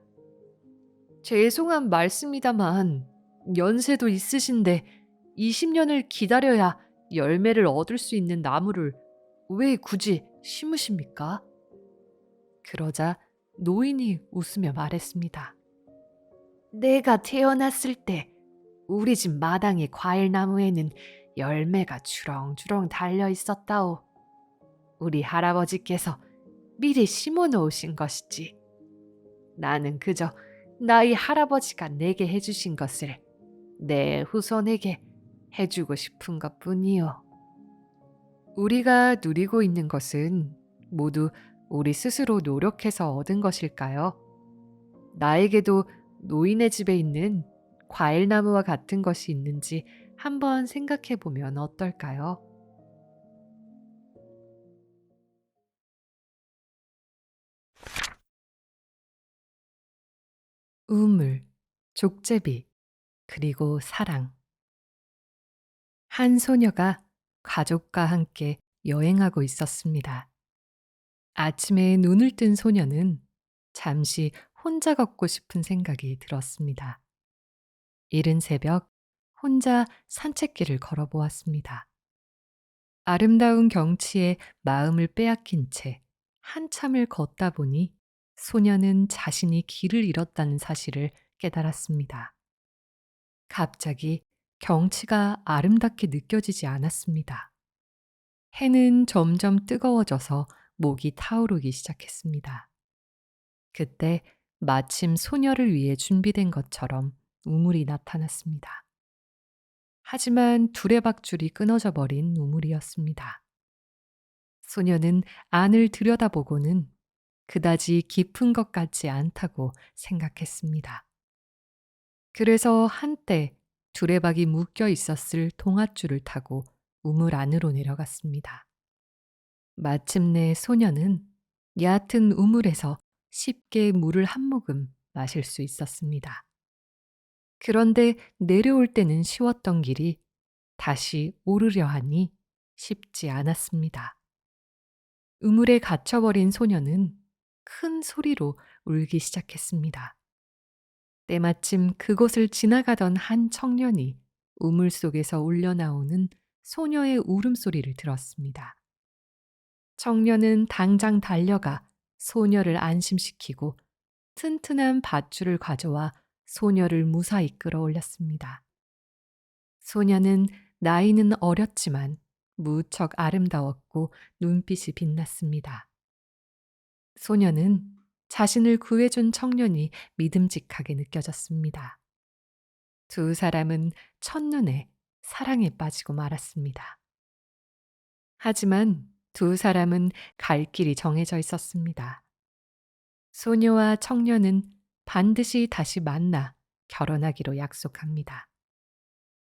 죄송한 말씀이다만 연세도 있으신데 20년을 기다려야 열매를 얻을 수 있는 나무를 왜 굳이 심으십니까? 그러자 노인이 웃으며 말했습니다. 내가 태어났을 때 우리 집 마당의 과일나무에는 열매가 주렁주렁 달려 있었다오. 우리 할아버지께서 미리 심어 놓으신 것이지. 나는 그저 나의 할아버지가 내게 해주신 것을 내 후손에게 해주고 싶은 것뿐이요. 우리가 누리고 있는 것은 모두 우리 스스로 노력해서 얻은 것일까요? 나에게도 노인의 집에 있는 과일나무와 같은 것이 있는지 한번 생각해 보면 어떨까요? 우물, 족제비, 그리고 사랑. 한 소녀가 가족과 함께 여행하고 있었습니다. 아침에 눈을 뜬 소녀는 잠시 혼자 걷고 싶은 생각이 들었습니다. 이른 새벽 혼자 산책길을 걸어보았습니다. 아름다운 경치에 마음을 빼앗긴 채 한참을 걷다 보니 소녀는 자신이 길을 잃었다는 사실을 깨달았습니다. 갑자기 경치가 아름답게 느껴지지 않았습니다. 해는 점점 뜨거워져서 목이 타오르기 시작했습니다. 그때 마침 소녀를 위해 준비된 것처럼 우물이 나타났습니다. 하지만 두레박줄이 끊어져 버린 우물이었습니다. 소녀는 안을 들여다보고는 그다지 깊은 것 같지 않다고 생각했습니다. 그래서 한때 두레박이 묶여 있었을 동아줄을 타고 우물 안으로 내려갔습니다. 마침내 소녀는 얕은 우물에서 쉽게 물을 한 모금 마실 수 있었습니다. 그런데 내려올 때는 쉬웠던 길이 다시 오르려 하니 쉽지 않았습니다. 우물에 갇혀버린 소녀는 큰 소리로 울기 시작했습니다. 때마침 그곳을 지나가던 한 청년이 우물 속에서 울려 나오는 소녀의 울음소리를 들었습니다. 청년은 당장 달려가 소녀를 안심시키고 튼튼한 밧줄을 가져와 소녀를 무사히 끌어올렸습니다. 소녀는 나이는 어렸지만 무척 아름다웠고 눈빛이 빛났습니다. 소녀는 자신을 구해준 청년이 믿음직하게 느껴졌습니다. 두 사람은 첫눈에 사랑에 빠지고 말았습니다. 하지만 두 사람은 갈 길이 정해져 있었습니다. 소녀와 청년은 반드시 다시 만나 결혼하기로 약속합니다.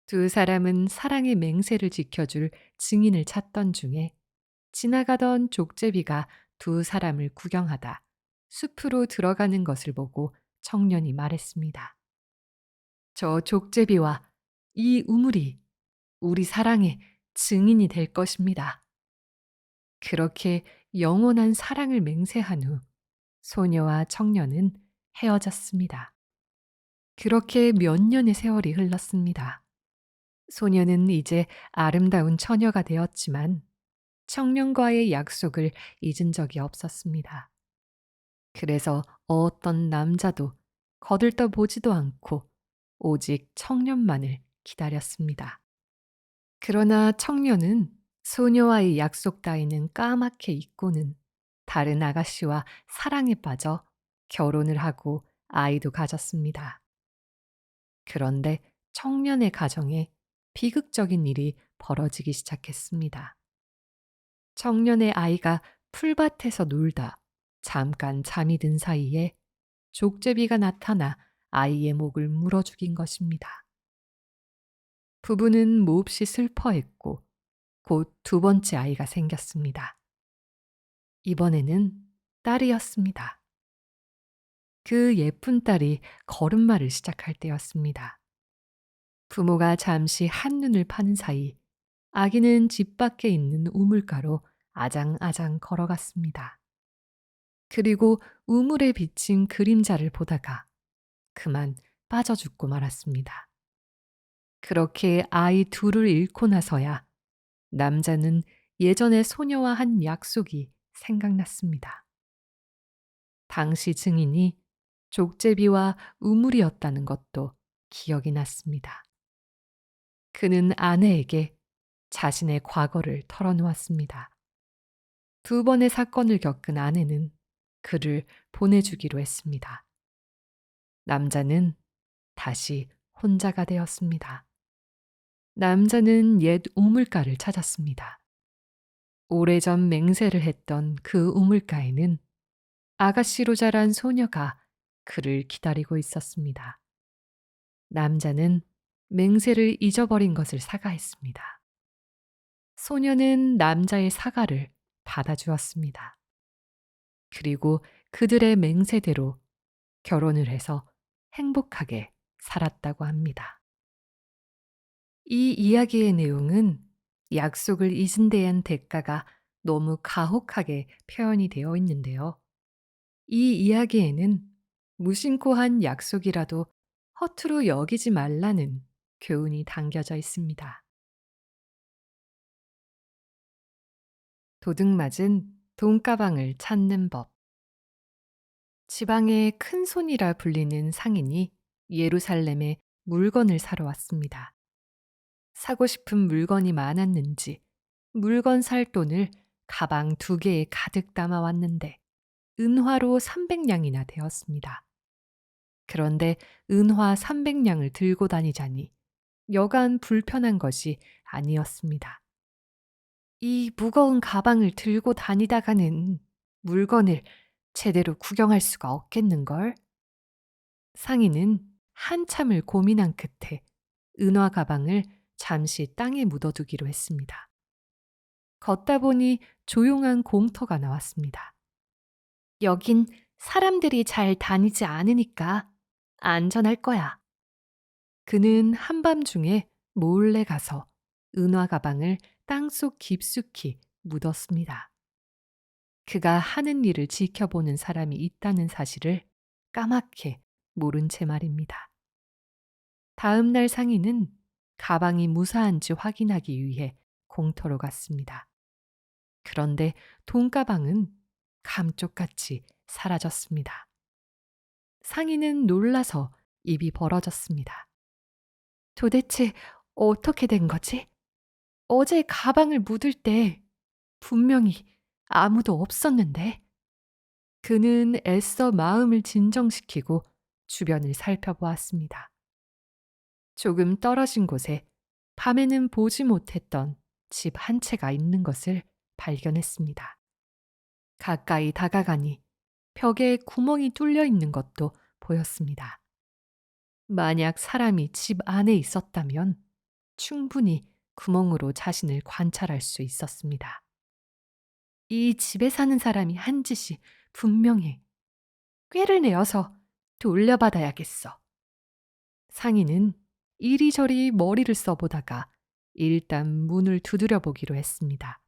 두 사람은 사랑의 맹세를 지켜줄 증인을 찾던 중에 지나가던 족제비가 두 사람을 구경하다 숲으로 들어가는 것을 보고 청년이 말했습니다. 저 족제비와 이 우물이 우리 사랑의 증인이 될 것입니다. 그렇게 영원한 사랑을 맹세한 후 소녀와 청년은 헤어졌습니다. 그렇게 몇 년의 세월이 흘렀습니다. 소녀는 이제 아름다운 처녀가 되었지만 청년과의 약속을 잊은 적이 없었습니다. 그래서 어떤 남자도 거들떠 보지도 않고 오직 청년만을 기다렸습니다. 그러나 청년은 소녀와의 약속 따위는 까맣게 잊고는 다른 아가씨와 사랑에 빠져 결혼을 하고 아이도 가졌습니다. 그런데 청년의 가정에 비극적인 일이 벌어지기 시작했습니다. 청년의 아이가 풀밭에서 놀다 잠깐 잠이 든 사이에 족제비가 나타나 아이의 목을 물어 죽인 것입니다. 부부는 몹시 슬퍼했고 곧 두 번째 아이가 생겼습니다. 이번에는 딸이었습니다. 그 예쁜 딸이 걸음마를 시작할 때였습니다. 부모가 잠시 한눈을 파는 사이 아기는 집 밖에 있는 우물가로 아장아장 걸어갔습니다. 그리고 우물에 비친 그림자를 보다가 그만 빠져 죽고 말았습니다. 그렇게 아이 둘을 잃고 나서야 남자는 예전에 소녀와 한 약속이 생각났습니다. 당시 증인이 족제비와 우물이었다는 것도 기억이 났습니다. 그는 아내에게 자신의 과거를 털어놓았습니다. 두 번의 사건을 겪은 아내는 그를 보내주기로 했습니다. 남자는 다시 혼자가 되었습니다. 남자는 옛 우물가를 찾았습니다. 오래전 맹세를 했던 그 우물가에는 아가씨로 자란 소녀가 그를 기다리고 있었습니다. 남자는 맹세를 잊어버린 것을 사과했습니다. 소녀는 남자의 사과를 받아주었습니다. 그리고 그들의 맹세대로 결혼을 해서 행복하게 살았다고 합니다. 이 이야기의 내용은 약속을 잊은 데에 한 대가가 너무 가혹하게 표현이 되어 있는데요. 이 이야기에는 무심코 한 약속이라도 허투루 여기지 말라는 교훈이 담겨져 있습니다. 도둑맞은 돈가방을 찾는 법. 지방의 큰 손이라 불리는 상인이 예루살렘에 물건을 사러 왔습니다. 사고 싶은 물건이 많았는지 물건 살 돈을 가방 2개에 가득 담아 왔는데 은화로 300냥이나 되었습니다. 그런데 은화 300냥을 들고 다니자니 여간 불편한 것이 아니었습니다. 이 무거운 가방을 들고 다니다가는 물건을 제대로 구경할 수가 없겠는걸? 상인은 한참을 고민한 끝에 은화 가방을 잠시 땅에 묻어두기로 했습니다. 걷다 보니 조용한 공터가 나왔습니다. 여긴 사람들이 잘 다니지 않으니까 안전할 거야. 그는 한밤중에 몰래 가서 은화 가방을 땅속 깊숙이 묻었습니다. 그가 하는 일을 지켜보는 사람이 있다는 사실을 까맣게 모른 채 말입니다. 다음 날 상인은 가방이 무사한지 확인하기 위해 공터로 갔습니다. 그런데 돈가방은 감쪽같이 사라졌습니다. 상인은 놀라서 입이 벌어졌습니다. 도대체 어떻게 된 거지? 어제 가방을 묻을 때 분명히 아무도 없었는데. 그는 애써 마음을 진정시키고 주변을 살펴보았습니다. 조금 떨어진 곳에 밤에는 보지 못했던 집 한 채가 있는 것을 발견했습니다. 가까이 다가가니 벽에 구멍이 뚫려 있는 것도 보였습니다. 만약 사람이 집 안에 있었다면 충분히 구멍으로 자신을 관찰할 수 있었습니다. 이 집에 사는 사람이 한 짓이 분명해. 꾀를 내어서 돌려받아야겠어. 상인은 이리저리 머리를 써보다가 일단 문을 두드려 보기로 했습니다.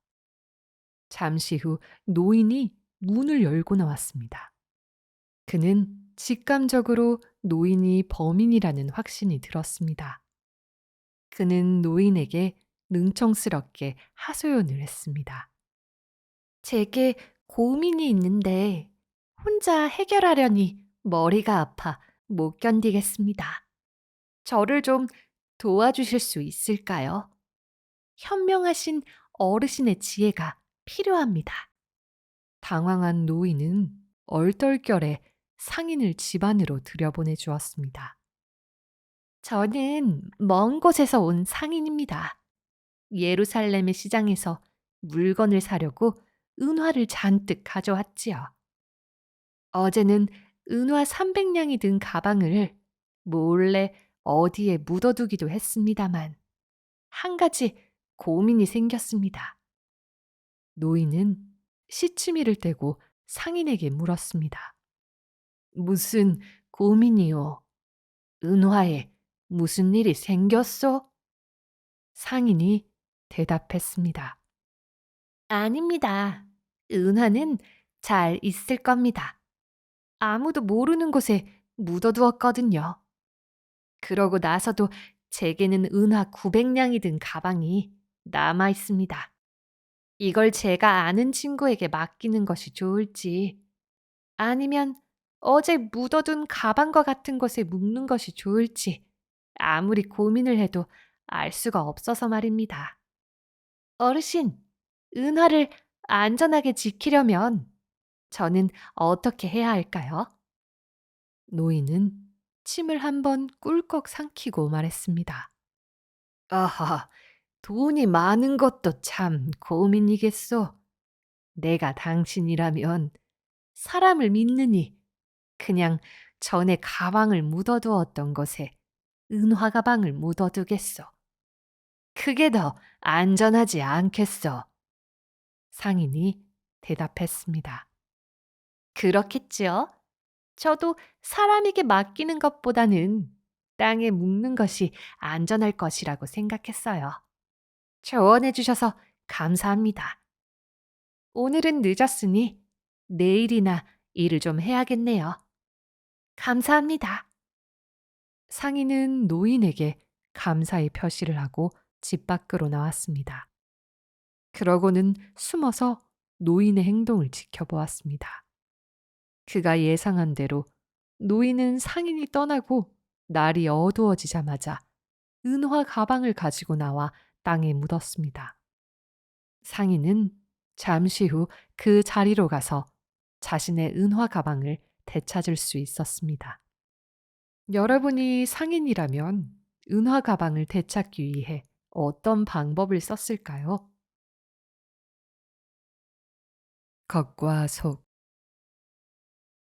잠시 후 노인이 문을 열고 나왔습니다. 그는 직감적으로 노인이 범인이라는 확신이 들었습니다. 그는 노인에게 능청스럽게 하소연을 했습니다. 제게 고민이 있는데 혼자 해결하려니 머리가 아파 못 견디겠습니다. 저를 좀 도와주실 수 있을까요? 현명하신 어르신의 지혜가 필요합니다. 당황한 노인은 얼떨결에 상인을 집 안으로 들여보내 주었습니다. 저는 먼 곳에서 온 상인입니다. 예루살렘의 시장에서 물건을 사려고 은화를 잔뜩 가져왔지요. 어제는 은화 300냥이 든 가방을 몰래 어디에 묻어두기도 했습니다만 한 가지 고민이 생겼습니다. 노인은 시치미를 떼고 상인에게 물었습니다. 무슨 고민이요? 은화에 무슨 일이 생겼어? 상인이 대답했습니다. 아닙니다. 은화는 잘 있을 겁니다. 아무도 모르는 곳에 묻어두었거든요. 그러고 나서도 제게는 은화 900냥이 든 가방이 남아 있습니다. 이걸 제가 아는 친구에게 맡기는 것이 좋을지 아니면 어제 묻어둔 가방과 같은 곳에 묵는 것이 좋을지 아무리 고민을 해도 알 수가 없어서 말입니다. 어르신, 은화를 안전하게 지키려면 저는 어떻게 해야 할까요? 노인은 침을 한번 꿀꺽 삼키고 말했습니다. 아하, 돈이 많은 것도 참 고민이겠소. 내가 당신이라면 사람을 믿느니 그냥 전에 가방을 묻어두었던 곳에 은화 가방을 묻어두겠소. 그게 더 안전하지 않겠소. 상인이 대답했습니다. 그렇겠지요. 저도 사람에게 맡기는 것보다는 땅에 묵는 것이 안전할 것이라고 생각했어요. 조언해 주셔서 감사합니다. 오늘은 늦었으니 내일이나 일을 좀 해야겠네요. 감사합니다. 상인은 노인에게 감사의 표시를 하고 집 밖으로 나왔습니다. 그러고는 숨어서 노인의 행동을 지켜보았습니다. 그가 예상한 대로 노인은 상인이 떠나고 날이 어두워지자마자 은화 가방을 가지고 나와 땅에 묻었습니다. 상인은 잠시 후 그 자리로 가서 자신의 은화 가방을 되찾을 수 있었습니다. 여러분이 상인이라면 은화 가방을 되찾기 위해 어떤 방법을 썼을까요? 겉과 속.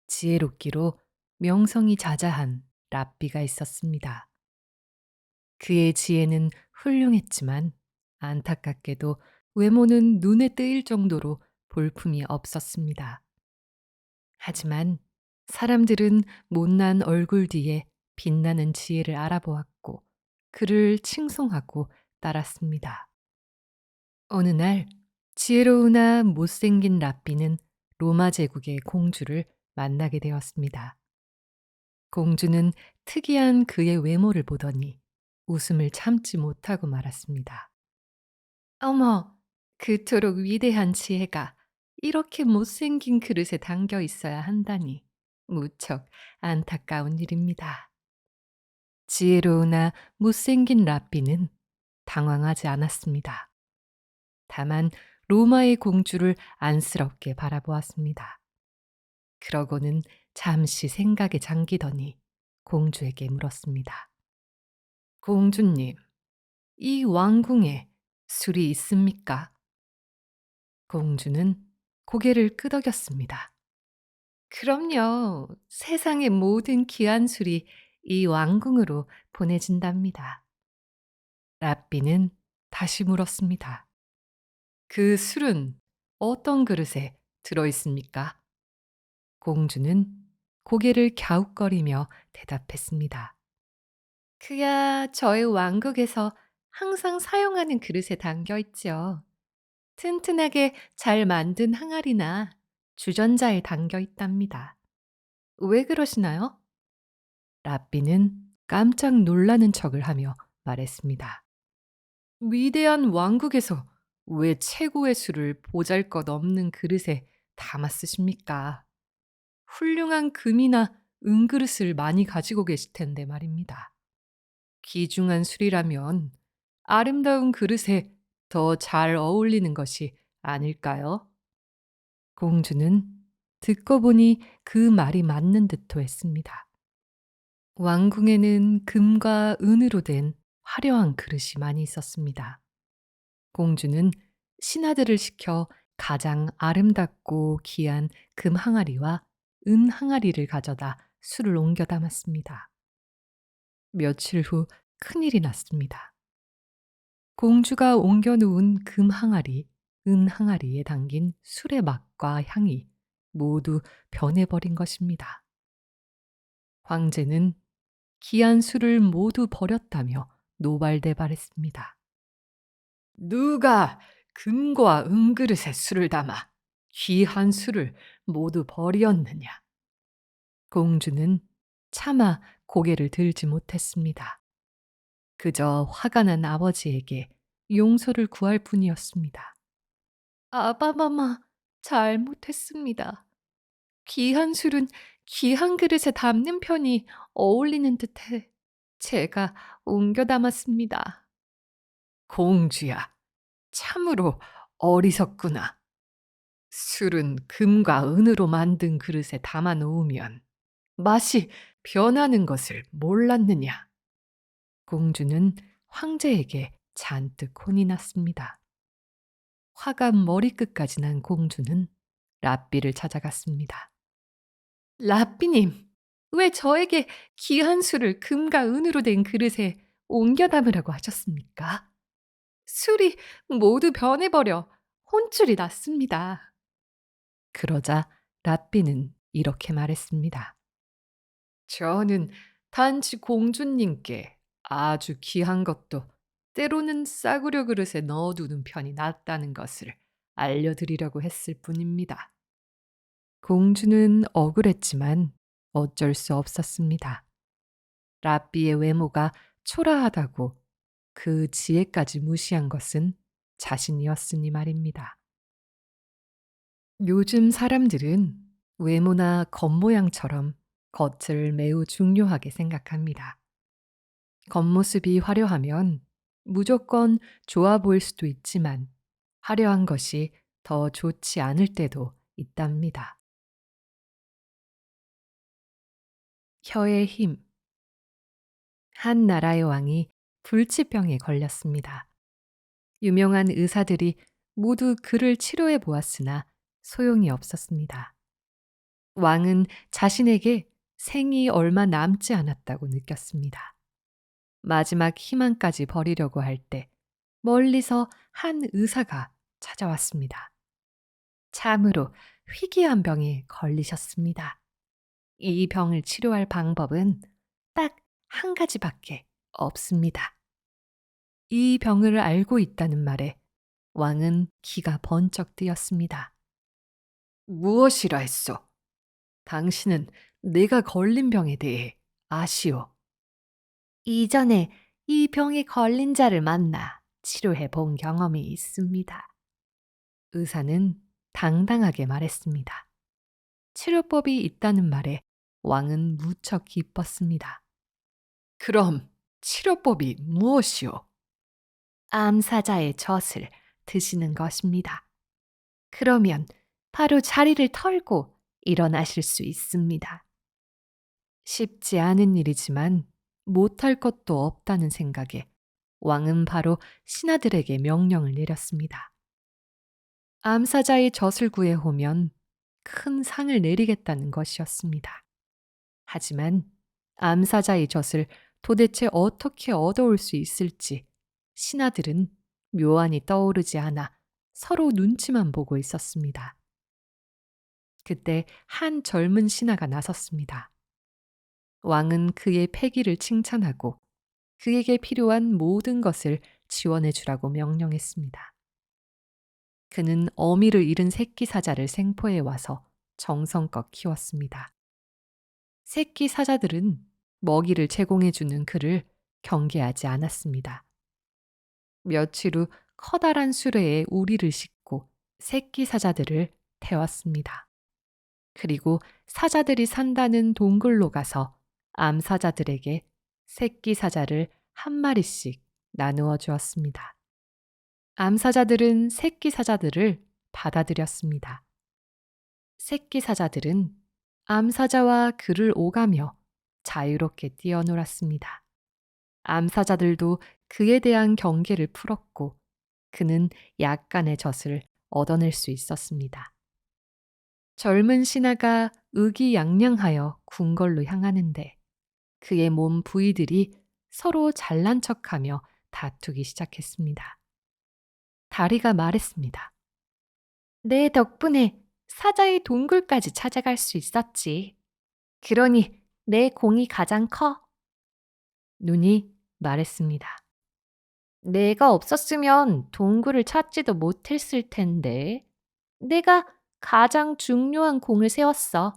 지혜롭기로 명성이 자자한 랍비가 있었습니다. 그의 지혜는 훌륭했지만 안타깝게도 외모는 눈에 띄일 정도로 볼품이 없었습니다. 하지만 사람들은 못난 얼굴 뒤에 빛나는 지혜를 알아보았고 그를 칭송하고 따랐습니다. 어느 날 지혜로우나 못생긴 랍비는 로마 제국의 공주를 만나게 되었습니다. 공주는 특이한 그의 외모를 보더니 웃음을 참지 못하고 말았습니다. 어머, 그토록 위대한 지혜가 이렇게 못생긴 그릇에 담겨 있어야 한다니 무척 안타까운 일입니다. 지혜로우나 못생긴 랍비는 당황하지 않았습니다. 다만 로마의 공주를 안쓰럽게 바라보았습니다. 그러고는 잠시 생각에 잠기더니 공주에게 물었습니다. 공주님, 이 왕궁에 술이 있습니까? 공주는 고개를 끄덕였습니다. 그럼요. 세상의 모든 귀한 술이 이 왕궁으로 보내진답니다. 라삐는 다시 물었습니다. 그 술은 어떤 그릇에 들어 있습니까? 공주는 고개를 갸웃거리며 대답했습니다. 그야 저의 왕국에서 항상 사용하는 그릇에 담겨 있지요. 튼튼하게 잘 만든 항아리나 주전자에 담겨 있답니다. 왜 그러시나요? 라삐는 깜짝 놀라는 척을 하며 말했습니다. 위대한 왕국에서 왜 최고의 술을 보잘것없는 그릇에 담아 쓰십니까? 훌륭한 금이나 은그릇을 많이 가지고 계실 텐데 말입니다. 귀중한 술이라면 아름다운 그릇에 더 잘 어울리는 것이 아닐까요? 공주는 듣고 보니 그 말이 맞는 듯도 했습니다. 왕궁에는 금과 은으로 된 화려한 그릇이 많이 있었습니다. 공주는 신하들을 시켜 가장 아름답고 귀한 금 항아리와 은 항아리를 가져다 술을 옮겨 담았습니다. 며칠 후 큰일이 났습니다. 공주가 옮겨 놓은 금 항아리, 은 항아리에 담긴 술의 맛과 향이 모두 변해버린 것입니다. 황제는 귀한 술을 모두 버렸다며 노발대발했습니다. 누가 금과 은그릇에 술을 담아 귀한 술을 모두 버리었느냐? 공주는 차마 고개를 들지 못했습니다. 그저 화가 난 아버지에게 용서를 구할 뿐이었습니다. 아바마마, 잘못했습니다. 귀한 술은 귀한 그릇에 담는 편이 어울리는 듯해 제가 옮겨 담았습니다. 공주야, 참으로 어리석구나. 술은 금과 은으로 만든 그릇에 담아 놓으면 맛이 변하는 것을 몰랐느냐? 공주는 황제에게 잔뜩 혼이 났습니다. 화가 머리끝까지 난 공주는 라삐를 찾아갔습니다. 라삐님, 왜 저에게 귀한 술을 금과 은으로 된 그릇에 옮겨 담으라고 하셨습니까? 술이 모두 변해버려 혼쭐이 났습니다. 그러자 라삐는 이렇게 말했습니다. 저는 단지 공주님께 아주 귀한 것도 때로는 싸구려 그릇에 넣어두는 편이 낫다는 것을 알려드리려고 했을 뿐입니다. 공주는 억울했지만 어쩔 수 없었습니다. 라삐의 외모가 초라하다고 그 지혜까지 무시한 것은 자신이었으니 말입니다. 요즘 사람들은 외모나 겉모양처럼 겉을 매우 중요하게 생각합니다. 겉모습이 화려하면 무조건 좋아 보일 수도 있지만 화려한 것이 더 좋지 않을 때도 있답니다. 혀의 힘. 한 나라의 왕이 불치병에 걸렸습니다. 유명한 의사들이 모두 그를 치료해 보았으나 소용이 없었습니다. 왕은 자신에게 생이 얼마 남지 않았다고 느꼈습니다. 마지막 희망까지 버리려고 할 때 멀리서 한 의사가 찾아왔습니다. 참으로 희귀한 병에 걸리셨습니다. 이 병을 치료할 방법은 딱 한 가지밖에 없습니다. 이 병을 알고 있다는 말에 왕은 기가 번쩍 뛰었습니다. 무엇이라 했소? 당신은 내가 걸린 병에 대해 아시오. 이전에 이 병에 걸린 자를 만나 치료해 본 경험이 있습니다. 의사는 당당하게 말했습니다. 치료법이 있다는 말에 왕은 무척 기뻤습니다. 그럼 치료법이 무엇이오? 암사자의 젖을 드시는 것입니다. 그러면 바로 자리를 털고 일어나실 수 있습니다. 쉽지 않은 일이지만 못할 것도 없다는 생각에 왕은 바로 신하들에게 명령을 내렸습니다. 암사자의 젖을 구해오면 큰 상을 내리겠다는 것이었습니다. 하지만 암사자의 젖을 도대체 어떻게 얻어올 수 있을지 신하들은 묘안이 떠오르지 않아 서로 눈치만 보고 있었습니다. 그때 한 젊은 신하가 나섰습니다. 왕은 그의 패기를 칭찬하고 그에게 필요한 모든 것을 지원해 주라고 명령했습니다. 그는 어미를 잃은 새끼 사자를 생포해 와서 정성껏 키웠습니다. 새끼 사자들은 먹이를 제공해 주는 그를 경계하지 않았습니다. 며칠 후 커다란 수레에 우리를 싣고 새끼 사자들을 태웠습니다. 그리고 사자들이 산다는 동굴로 가서 암사자들에게 새끼 사자를 한 마리씩 나누어 주었습니다. 암사자들은 새끼 사자들을 받아들였습니다. 새끼 사자들은 암사자와 그를 오가며 자유롭게 뛰어놀았습니다. 암사자들도 그에 대한 경계를 풀었고 그는 약간의 젖을 얻어낼 수 있었습니다. 젊은 신하가 의기양양하여 궁궐로 향하는데 그의 몸 부위들이 서로 잘난 척하며 다투기 시작했습니다. 다리가 말했습니다. 내 덕분에 사자의 동굴까지 찾아갈 수 있었지. 그러니 내 공이 가장 커. 눈이 말했습니다. 내가 없었으면 동굴을 찾지도 못했을 텐데. 내가 가장 중요한 공을 세웠어.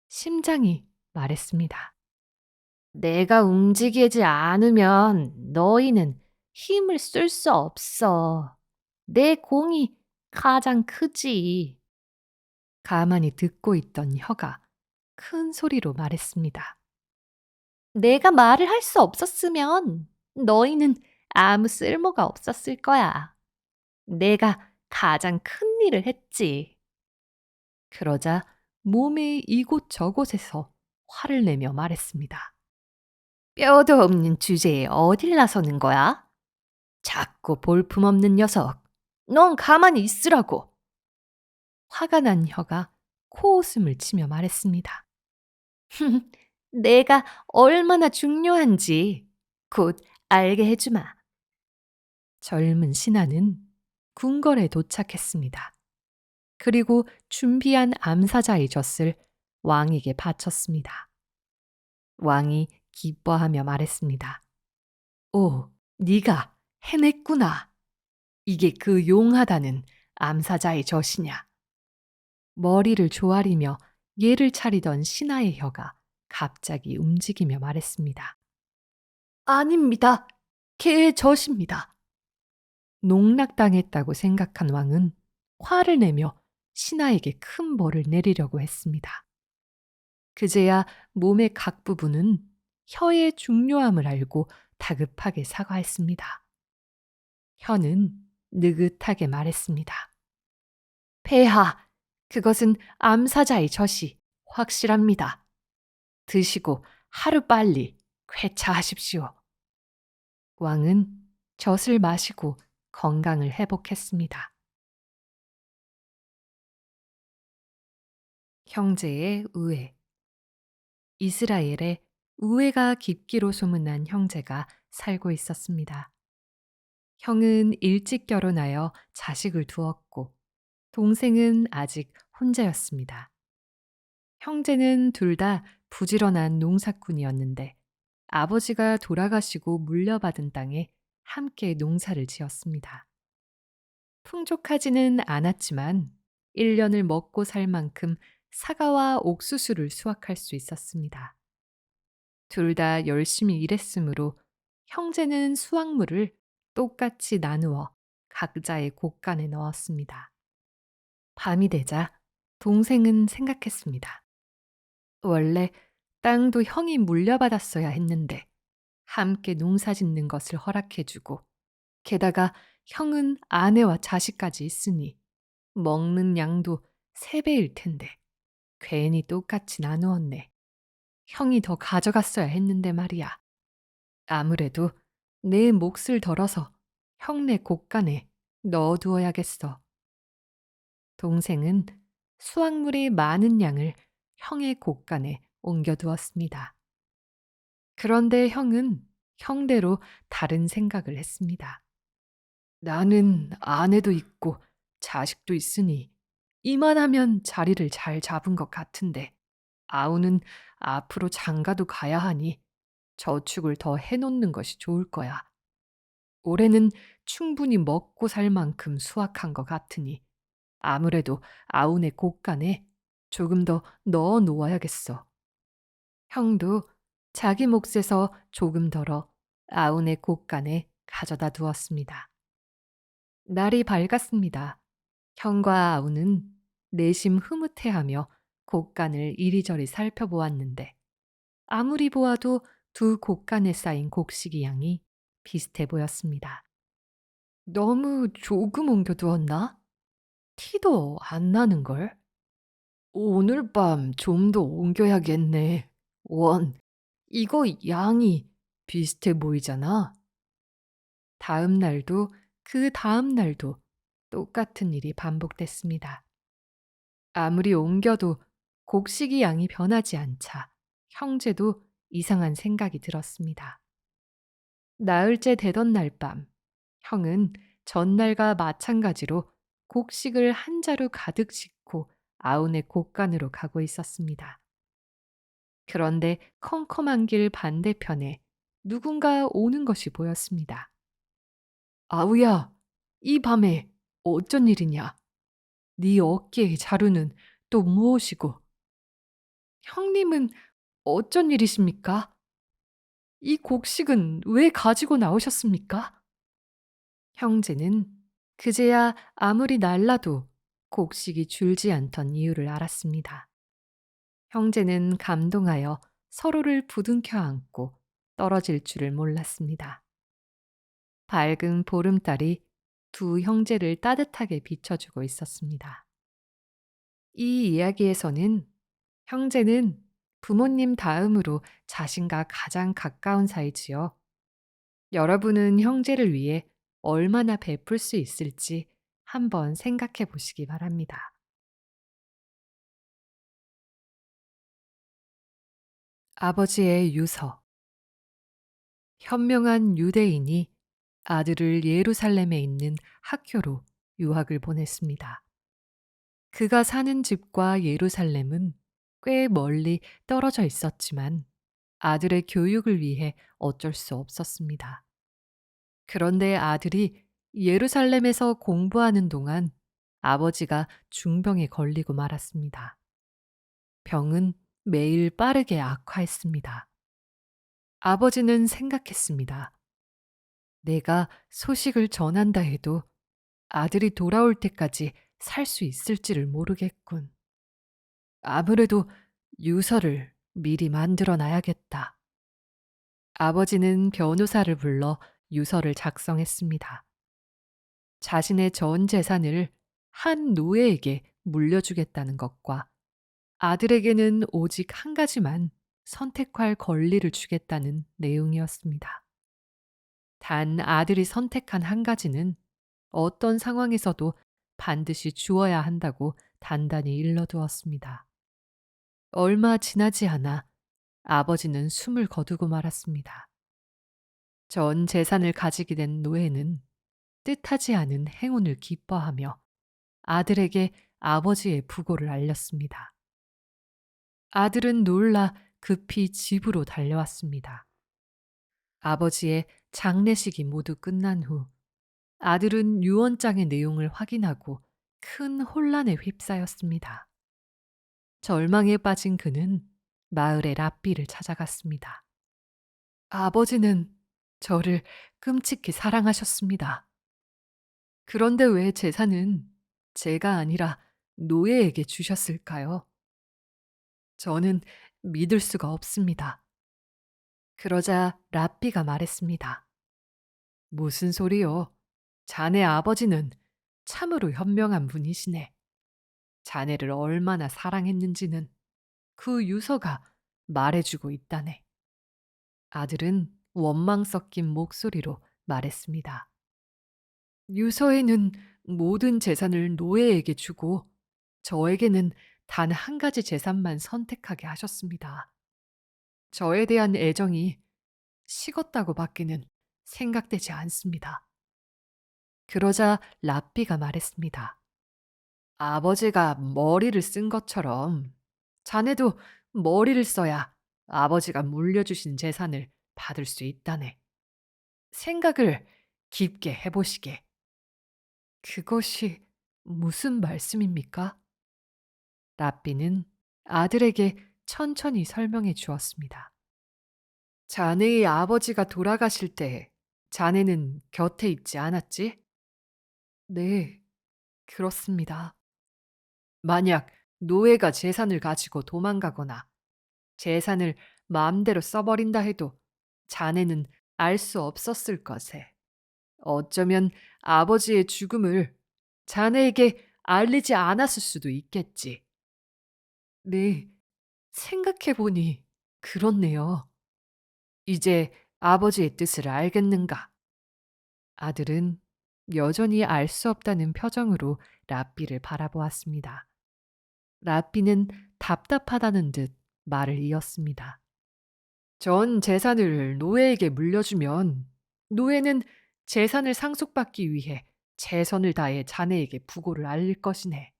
심장이 말했습니다. 내가 움직이지 않으면 너희는 힘을 쓸 수 없어. 내 공이 가장 크지. 가만히 듣고 있던 혀가 큰 소리로 말했습니다. 내가 말을 할 수 없었으면 너희는 아무 쓸모가 없었을 거야. 내가 가장 큰 일을 했지. 그러자 몸의 이곳저곳에서 화를 내며 말했습니다. 뼈도 없는 주제에 어딜 나서는 거야? 자꾸 볼품없는 녀석. 넌 가만히 있으라고. 화가 난 혀가 코웃음을 치며 말했습니다. 내가 얼마나 중요한지 곧 알게 해주마. 젊은 신하는 궁궐에 도착했습니다. 그리고 준비한 암사자의 젖을 왕에게 바쳤습니다. 왕이 기뻐하며 말했습니다. 오, 네가 해냈구나. 이게 그 용하다는 암사자의 젖이냐. 머리를 조아리며 예를 차리던 신하의 혀가 갑자기 움직이며 말했습니다. 아닙니다. 개의 젖입니다. 농락당했다고 생각한 왕은 화를 내며 신하에게 큰 벌을 내리려고 했습니다. 그제야 몸의 각 부분은 혀의 중요함을 알고 다급하게 사과했습니다. 혀는 느긋하게 말했습니다. 폐하, 그것은 암사자의 젖이 확실합니다. 드시고 하루빨리 쾌차하십시오. 왕은 젖을 마시고 건강을 회복했습니다. 형제의 우애. 이스라엘에 우애가 깊기로 소문난 형제가 살고 있었습니다. 형은 일찍 결혼하여 자식을 두었고 동생은 아직 혼자였습니다. 형제는 둘 다 부지런한 농사꾼이었는데 아버지가 돌아가시고 물려받은 땅에 함께 농사를 지었습니다. 풍족하지는 않았지만 1년을 먹고 살 만큼 사과와 옥수수를 수확할 수 있었습니다. 둘 다 열심히 일했으므로 형제는 수확물을 똑같이 나누어 각자의 곳간에 넣었습니다. 밤이 되자 동생은 생각했습니다. 원래 땅도 형이 물려받았어야 했는데 함께 농사 짓는 것을 허락해주고 게다가 형은 아내와 자식까지 있으니 먹는 양도 3배일 텐데 괜히 똑같이 나누었네. 형이 더 가져갔어야 했는데 말이야. 아무래도 내 몫을 덜어서 형네 곳간에 넣어두어야겠어. 동생은 수확물이 많은 양을 형의 곳간에 옮겨두었습니다. 그런데 형은 형대로 다른 생각을 했습니다. 나는 아내도 있고 자식도 있으니 이만하면 자리를 잘 잡은 것 같은데 아우는 앞으로 장가도 가야 하니 저축을 더 해놓는 것이 좋을 거야. 올해는 충분히 먹고 살 만큼 수확한 것 같으니 아무래도 아우네 곳간에 조금 더 넣어 놓아야겠어. 형도 자기 몫에서 조금 덜어 아우네 곳간에 가져다 두었습니다. 날이 밝았습니다. 형과 아우는 내심 흐뭇해하며 곡간을 이리저리 살펴보았는데 아무리 보아도 두 곡간에 쌓인 곡식이 양이 비슷해 보였습니다. 너무 조금 옮겨두었나? 티도 안 나는걸? 오늘 밤 좀 더 옮겨야겠네. 이거 양이 비슷해 보이잖아. 다음 날도 그 다음 날도 똑같은 일이 반복됐습니다. 아무리 옮겨도 곡식이 양이 변하지 않자 형제도 이상한 생각이 들었습니다. 나흘째 되던 날 밤, 형은 전날과 마찬가지로 곡식을 한 자루 가득 싣고 아운의 곡간으로 가고 있었습니다. 그런데 컴컴한 길 반대편에 누군가 오는 것이 보였습니다. 아우야, 이 밤에 어쩐 일이냐? 네 어깨의 자루는 또 무엇이고? 형님은 어쩐 일이십니까? 이 곡식은 왜 가지고 나오셨습니까? 형제는 그제야 아무리 날라도 곡식이 줄지 않던 이유를 알았습니다. 형제는 감동하여 서로를 부둥켜 안고 떨어질 줄을 몰랐습니다. 밝은 보름달이 두 형제를 따뜻하게 비춰주고 있었습니다. 이 이야기에서는 형제는 부모님 다음으로 자신과 가장 가까운 사이지요. 여러분은 형제를 위해 얼마나 베풀 수 있을지 한번 생각해 보시기 바랍니다. 아버지의 유서. 현명한 유대인이 아들을 예루살렘에 있는 학교로 유학을 보냈습니다. 그가 사는 집과 예루살렘은 꽤 멀리 떨어져 있었지만 아들의 교육을 위해 어쩔 수 없었습니다. 그런데 아들이 예루살렘에서 공부하는 동안 아버지가 중병에 걸리고 말았습니다. 병은 매일 빠르게 악화했습니다. 아버지는 생각했습니다. 내가 소식을 전한다 해도 아들이 돌아올 때까지 살 수 있을지를 모르겠군. 아무래도 유서를 미리 만들어 놔야겠다. 아버지는 변호사를 불러 유서를 작성했습니다. 자신의 전 재산을 한 노예에게 물려주겠다는 것과 아들에게는 오직 한 가지만 선택할 권리를 주겠다는 내용이었습니다. 단 아들이 선택한 한 가지는 어떤 상황에서도 반드시 주어야 한다고 단단히 일러두었습니다. 얼마 지나지 않아 아버지는 숨을 거두고 말았습니다. 전 재산을 가지게 된 노예는 뜻하지 않은 행운을 기뻐하며 아들에게 아버지의 부고를 알렸습니다. 아들은 놀라 급히 집으로 달려왔습니다. 아버지의 장례식이 모두 끝난 후 아들은 유언장의 내용을 확인하고 큰 혼란에 휩싸였습니다. 절망에 빠진 그는 마을의 랍비를 찾아갔습니다. 아버지는 저를 끔찍히 사랑하셨습니다. 그런데 왜 재산은 제가 아니라 노예에게 주셨을까요? 저는 믿을 수가 없습니다. 그러자 랍비가 말했습니다. 무슨 소리요? 자네 아버지는 참으로 현명한 분이시네. 자네를 얼마나 사랑했는지는 그 유서가 말해주고 있다네. 아들은 원망 섞인 목소리로 말했습니다. 유서에는 모든 재산을 노예에게 주고 저에게는 단 한 가지 재산만 선택하게 하셨습니다. 저에 대한 애정이 식었다고 밖에는 생각되지 않습니다. 그러자 랍비가 말했습니다. 아버지가 머리를 쓴 것처럼 자네도 머리를 써야 아버지가 물려주신 재산을 받을 수 있다네. 생각을 깊게 해보시게. 그것이 무슨 말씀입니까? 랍비는 아들에게 천천히 설명해 주었습니다. 자네의 아버지가 돌아가실 때 자네는 곁에 있지 않았지? 네, 그렇습니다. 만약 노예가 재산을 가지고 도망가거나 재산을 마음대로 써버린다 해도 자네는 알 수 없었을 것에 어쩌면 아버지의 죽음을 자네에게 알리지 않았을 수도 있겠지. 네, 생각해보니 그렇네요. 이제 아버지의 뜻을 알겠는가? 아들은 여전히 알 수 없다는 표정으로 라삐를 바라보았습니다. 라삐는 답답하다는 듯 말을 이었습니다. 전 재산을 노예에게 물려주면 노예는 재산을 상속받기 위해 최선을 다해 자네에게 부고를 알릴 것이네.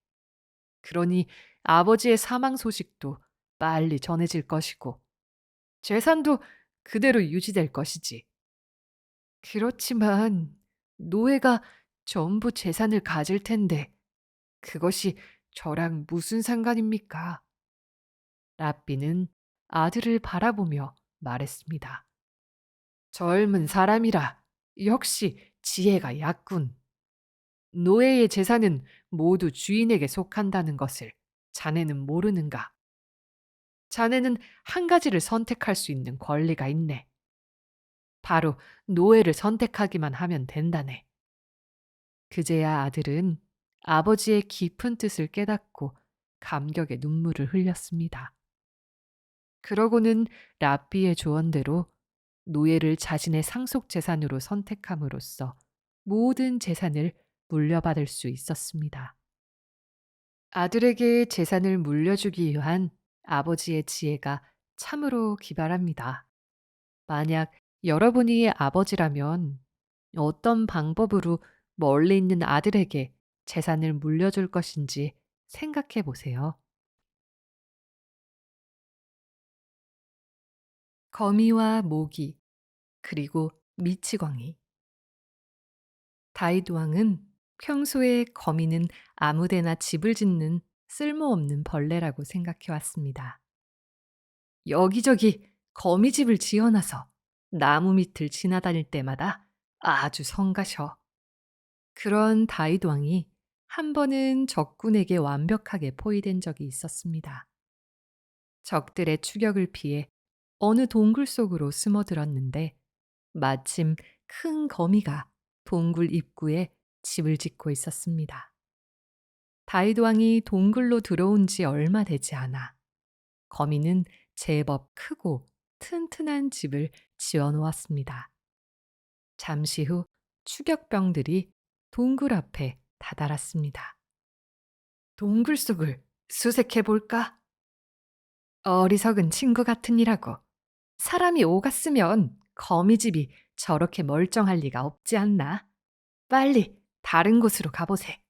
그러니 아버지의 사망 소식도 빨리 전해질 것이고 재산도 그대로 유지될 것이지. 그렇지만 노예가 전부 재산을 가질 텐데 그것이 저랑 무슨 상관입니까? 라삐는 아들을 바라보며 말했습니다. 젊은 사람이라 역시 지혜가 얕군. 노예의 재산은 모두 주인에게 속한다는 것을 자네는 모르는가? 자네는 한 가지를 선택할 수 있는 권리가 있네. 바로 노예를 선택하기만 하면 된다네. 그제야 아들은 아버지의 깊은 뜻을 깨닫고 감격의 눈물을 흘렸습니다. 그러고는 랍비의 조언대로 노예를 자신의 상속 재산으로 선택함으로써 모든 재산을 물려받을 수 있었습니다. 아들에게 재산을 물려주기 위한 아버지의 지혜가 참으로 기발합니다. 만약 여러분이 아버지라면 어떤 방법으로 멀리 있는 아들에게 재산을 물려줄 것인지 생각해 보세요. 거미와 모기, 그리고 미치광이. 다윗 왕은 평소에 거미는 아무데나 집을 짓는 쓸모없는 벌레라고 생각해 왔습니다. 여기저기 거미집을 지어놔서 나무 밑을 지나다닐 때마다 아주 성가셔. 그런 다윗 왕이 한 번은 적군에게 완벽하게 포위된 적이 있었습니다. 적들의 추격을 피해 어느 동굴 속으로 숨어들었는데 마침 큰 거미가 동굴 입구에 집을 짓고 있었습니다. 다윗 왕이 동굴로 들어온 지 얼마 되지 않아 거미는 제법 크고 튼튼한 집을 지어 놓았습니다. 잠시 후 추격병들이 동굴 앞에 다다랐습니다. 동굴 속을 수색해 볼까? 어리석은 친구 같으니라고. 사람이 오갔으면 거미집이 저렇게 멀쩡할 리가 없지 않나? 빨리 다른 곳으로 가보세.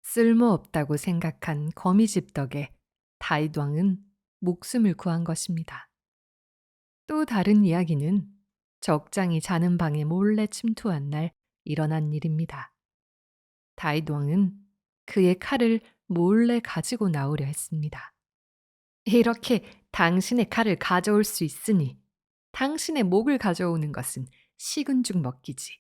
쓸모없다고 생각한 거미집 덕에 다윗 왕은 목숨을 구한 것입니다. 또 다른 이야기는 적장이 자는 방에 몰래 침투한 날 일어난 일입니다. 다윗 왕은 그의 칼을 몰래 가지고 나오려 했습니다. 이렇게 당신의 칼을 가져올 수 있으니 당신의 목을 가져오는 것은 식은 죽 먹기지.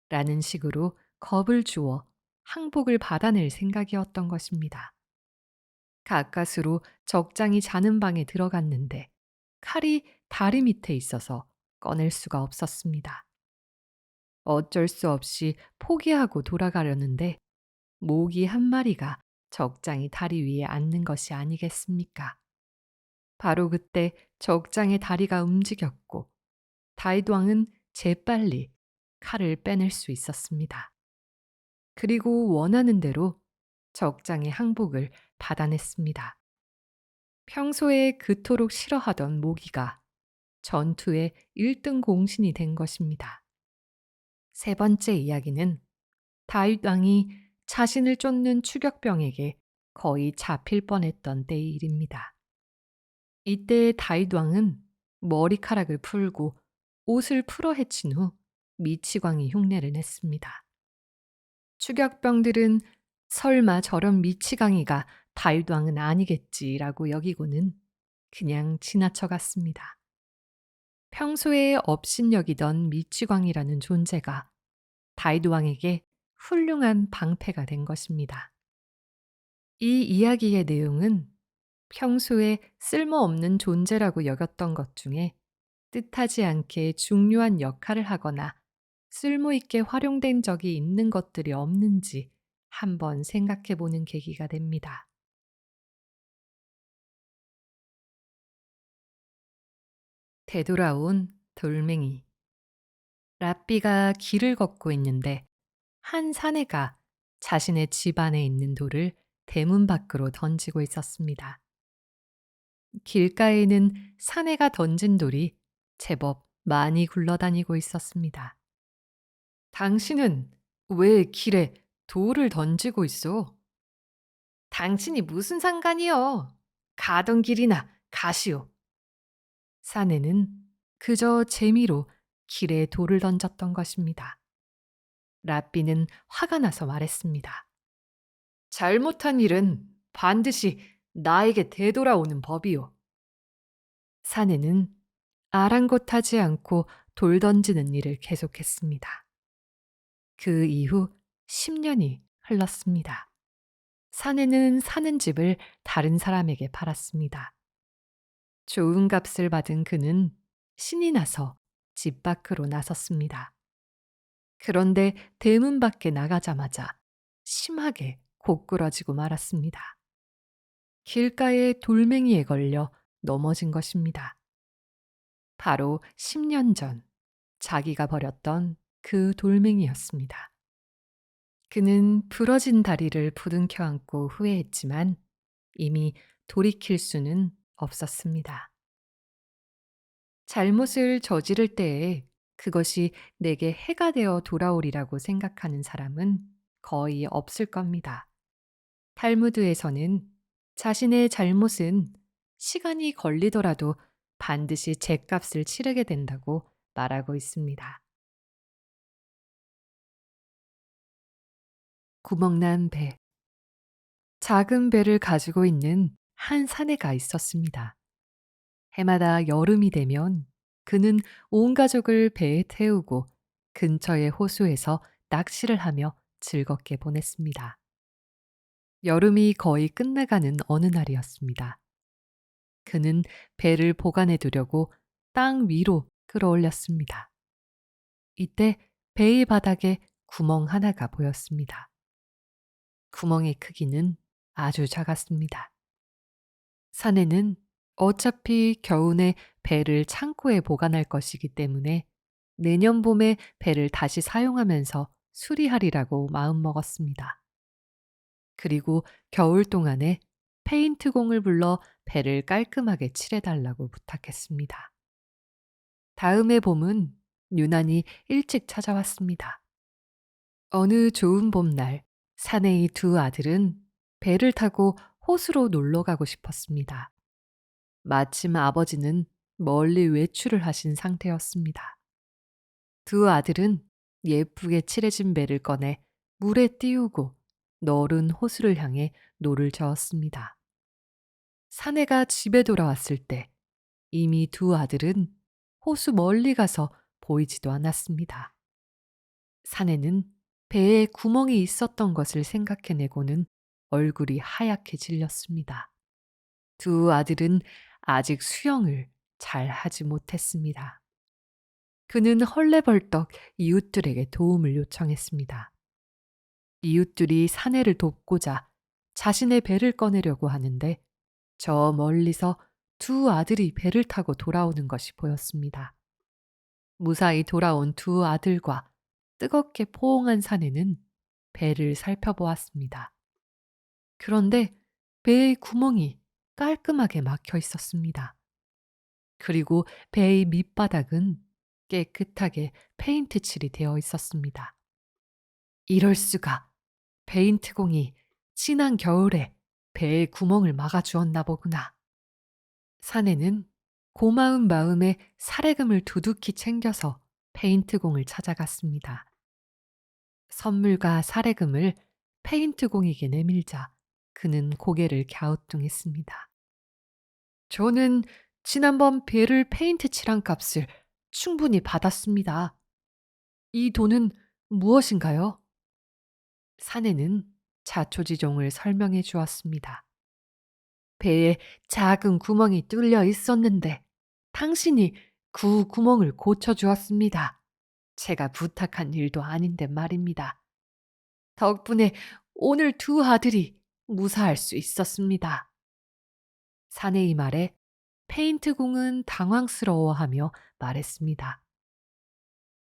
라는 식으로 겁을 주어 항복을 받아낼 생각이었던 것입니다. 가까스로 적장이 자는 방에 들어갔는데 칼이 다리 밑에 있어서 꺼낼 수가 없었습니다. 어쩔 수 없이 포기하고 돌아가려는데 모기 한 마리가 적장이 다리 위에 앉는 것이 아니겠습니까? 바로 그때 적장의 다리가 움직였고 다윗 왕은 재빨리 칼을 빼낼 수 있었습니다. 그리고 원하는 대로 적장의 항복을 받아냈습니다. 평소에 그토록 싫어하던 모기가 전투의 1등 공신이 된 것입니다. 세 번째 이야기는 다윗 왕이 자신을 쫓는 추격병에게 거의 잡힐 뻔했던 때의 일입니다. 이때 다윗 왕은 머리카락을 풀고 옷을 풀어 헤친 후 미치광이 흉내를 냈습니다. 추격병들은 설마 저런 미치광이가 다윗 왕은 아니겠지라고 여기고는 그냥 지나쳐 갔습니다. 평소에 업신여기던 미치광이라는 존재가 다윗 왕에게 훌륭한 방패가 된 것입니다. 이 이야기의 내용은 평소에 쓸모없는 존재라고 여겼던 것 중에 뜻하지 않게 중요한 역할을 하거나 쓸모있게 활용된 적이 있는 것들이 없는지 한번 생각해 보는 계기가 됩니다. 되돌아온 돌멩이. 랍비가 길을 걷고 있는데 한 사내가 자신의 집 안에 있는 돌을 대문 밖으로 던지고 있었습니다. 길가에는 사내가 던진 돌이 제법 많이 굴러다니고 있었습니다. 당신은 왜 길에 돌을 던지고 있어? 당신이 무슨 상관이여? 가던 길이나 가시오. 사내는 그저 재미로 길에 돌을 던졌던 것입니다. 랍비는 화가 나서 말했습니다. 잘못한 일은 반드시 나에게 되돌아오는 법이오. 사내는 아랑곳하지 않고 돌 던지는 일을 계속했습니다. 그 이후 10년이 흘렀습니다. 사내는 사는 집을 다른 사람에게 팔았습니다. 좋은 값을 받은 그는 신이 나서 집 밖으로 나섰습니다. 그런데 대문 밖에 나가자마자 심하게 고꾸라지고 말았습니다. 길가에 돌멩이에 걸려 넘어진 것입니다. 바로 10년 전 자기가 버렸던 그 돌멩이였습니다. 그는 부러진 다리를 부둥켜 안고 후회했지만 이미 돌이킬 수는 없었습니다. 잘못을 저지를 때에 그것이 내게 해가 되어 돌아오리라고 생각하는 사람은 거의 없을 겁니다. 탈무드에서는 자신의 잘못은 시간이 걸리더라도 반드시 죗값을 치르게 된다고 말하고 있습니다. 구멍난 배. 작은 배를 가지고 있는 한 사내가 있었습니다. 해마다 여름이 되면 그는 온 가족을 배에 태우고 근처의 호수에서 낚시를 하며 즐겁게 보냈습니다. 여름이 거의 끝나가는 어느 날이었습니다. 그는 배를 보관해 두려고 땅 위로 끌어올렸습니다. 이때 배의 바닥에 구멍 하나가 보였습니다. 구멍의 크기는 아주 작았습니다. 사내는 어차피 겨우내 배를 창고에 보관할 것이기 때문에 내년 봄에 배를 다시 사용하면서 수리하리라고 마음먹었습니다. 그리고 겨울 동안에 페인트공을 불러 배를 깔끔하게 칠해달라고 부탁했습니다. 다음해 봄은 유난히 일찍 찾아왔습니다. 어느 좋은 봄날, 사내의 두 아들은 배를 타고 호수로 놀러 가고 싶었습니다. 마침 아버지는 멀리 외출을 하신 상태였습니다. 두 아들은 예쁘게 칠해진 배를 꺼내 물에 띄우고 너른 호수를 향해 노를 저었습니다. 사내가 집에 돌아왔을 때 이미 두 아들은 호수 멀리 가서 보이지도 않았습니다. 사내는 배에 구멍이 있었던 것을 생각해내고는 얼굴이 하얗게 질렸습니다. 두 아들은 아직 수영을 잘 하지 못했습니다. 그는 헐레벌떡 이웃들에게 도움을 요청했습니다. 이웃들이 사내를 돕고자 자신의 배를 꺼내려고 하는데 저 멀리서 두 아들이 배를 타고 돌아오는 것이 보였습니다. 무사히 돌아온 두 아들과 뜨겁게 포옹한 사내는 배를 살펴보았습니다. 그런데 배의 구멍이 깔끔하게 막혀 있었습니다. 그리고 배의 밑바닥은 깨끗하게 페인트 칠이 되어 있었습니다. 이럴 수가. 페인트공이 지난 겨울에 배의 구멍을 막아주었나 보구나. 사내는 고마운 마음에 사례금을 두둑히 챙겨서 페인트공을 찾아갔습니다. 선물과 사례금을 페인트공에게 내밀자 그는 고개를 갸우뚱했습니다. 저는 지난번 배를 페인트 칠한 값을 충분히 받았습니다. 이 돈은 무엇인가요? 사내는 자초지종을 설명해 주었습니다. 배에 작은 구멍이 뚫려 있었는데 당신이 그 구멍을 고쳐 주었습니다. 제가 부탁한 일도 아닌데 말입니다. 덕분에 오늘 두 아들이 무사할 수 있었습니다. 사내의 말에 페인트공은 당황스러워하며 말했습니다.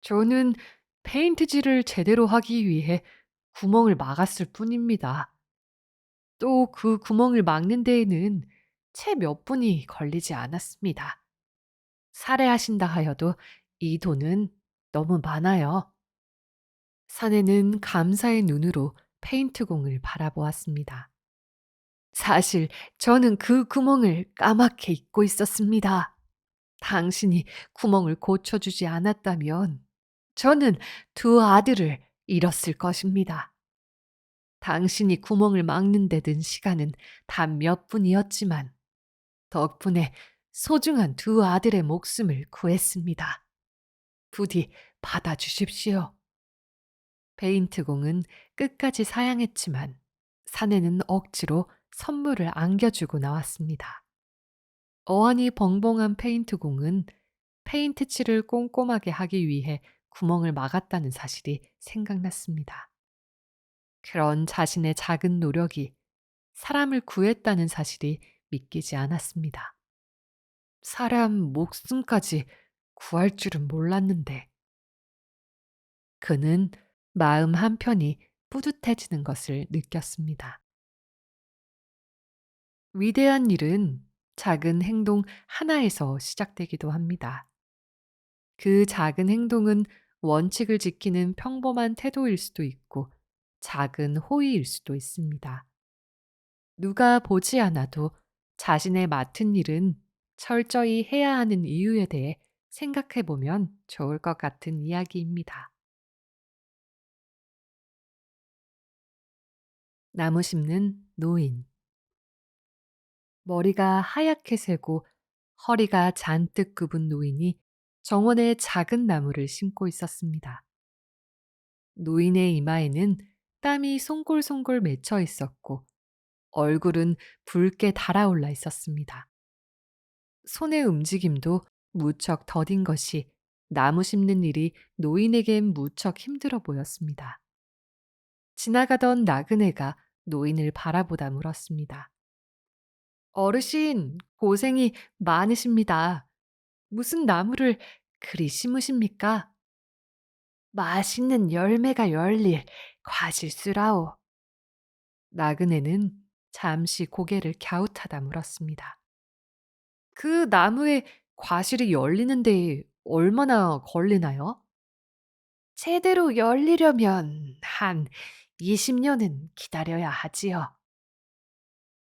저는 페인트질을 제대로 하기 위해 구멍을 막았을 뿐입니다. 또 그 구멍을 막는 데에는 채 몇 분이 걸리지 않았습니다. 살해하신다 하여도 이 돈은 너무 많아요. 사내는 감사의 눈으로 페인트공을 바라보았습니다. 사실 저는 그 구멍을 까맣게 잊고 있었습니다. 당신이 구멍을 고쳐주지 않았다면 저는 두 아들을 잃었을 것입니다. 당신이 구멍을 막는 데 든 시간은 단 몇 분이었지만 덕분에 소중한 두 아들의 목숨을 구했습니다. 부디 받아주십시오. 페인트공은 끝까지 사양했지만 사내는 억지로 선물을 안겨주고 나왔습니다. 어안이 벙벙한 페인트공은 페인트 칠을 꼼꼼하게 하기 위해 구멍을 막았다는 사실이 생각났습니다. 그런 자신의 작은 노력이 사람을 구했다는 사실이 믿기지 않았습니다. 사람 목숨까지 구할 줄은 몰랐는데 그는 마음 한편이 뿌듯해지는 것을 느꼈습니다. 위대한 일은 작은 행동 하나에서 시작되기도 합니다. 그 작은 행동은 원칙을 지키는 평범한 태도일 수도 있고 작은 호의일 수도 있습니다. 누가 보지 않아도 자신의 맡은 일은 철저히 해야 하는 이유에 대해 생각해 보면 좋을 것 같은 이야기입니다. 나무 심는 노인. 머리가 하얗게 새고 허리가 잔뜩 굽은 노인이 정원에 작은 나무를 심고 있었습니다. 노인의 이마에는 땀이 송골송골 맺혀 있었고 얼굴은 붉게 달아올라 있었습니다. 손의 움직임도 무척 더딘 것이 나무 심는 일이 노인에겐 무척 힘들어 보였습니다. 지나가던 나그네가 노인을 바라보다 물었습니다. 어르신, 고생이 많으십니다. 무슨 나무를 그리 심으십니까? 맛있는 열매가 열릴 과실수라오. 나그네는 잠시 고개를 갸웃하다 물었습니다. 그 나무에 과실이 열리는데 얼마나 걸리나요? 제대로 열리려면 한 20년은 기다려야 하지요.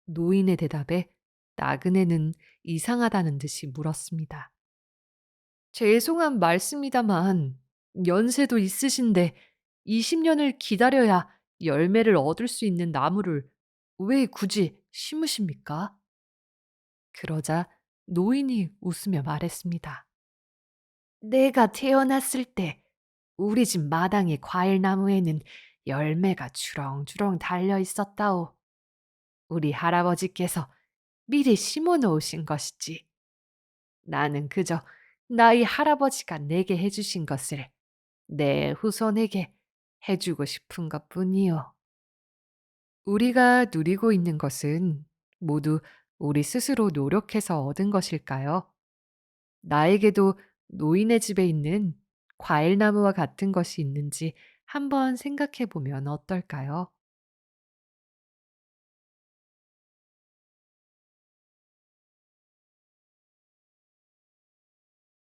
노인의 대답에 나그네는 이상하다는 듯이 물었습니다. 죄송한 말씀이다만 연세도 있으신데 20년을 기다려야 열매를 얻을 수 있는 나무를 왜 굳이 심으십니까? 그러자 노인이 웃으며 말했습니다. 내가 태어났을 때 우리 집 마당의 과일나무에는 열매가 주렁주렁 달려 있었다오. 우리 할아버지께서 미리 심어 놓으신 것이지. 나는 그저 나의 할아버지가 내게 해주신 것을 내 후손에게 해주고 싶은 것뿐이요. 우리가 누리고 있는 것은 모두 우리 스스로 노력해서 얻은 것일까요? 나에게도 노인의 집에 있는 과일나무와 같은 것이 있는지 한번 생각해 보면 어떨까요?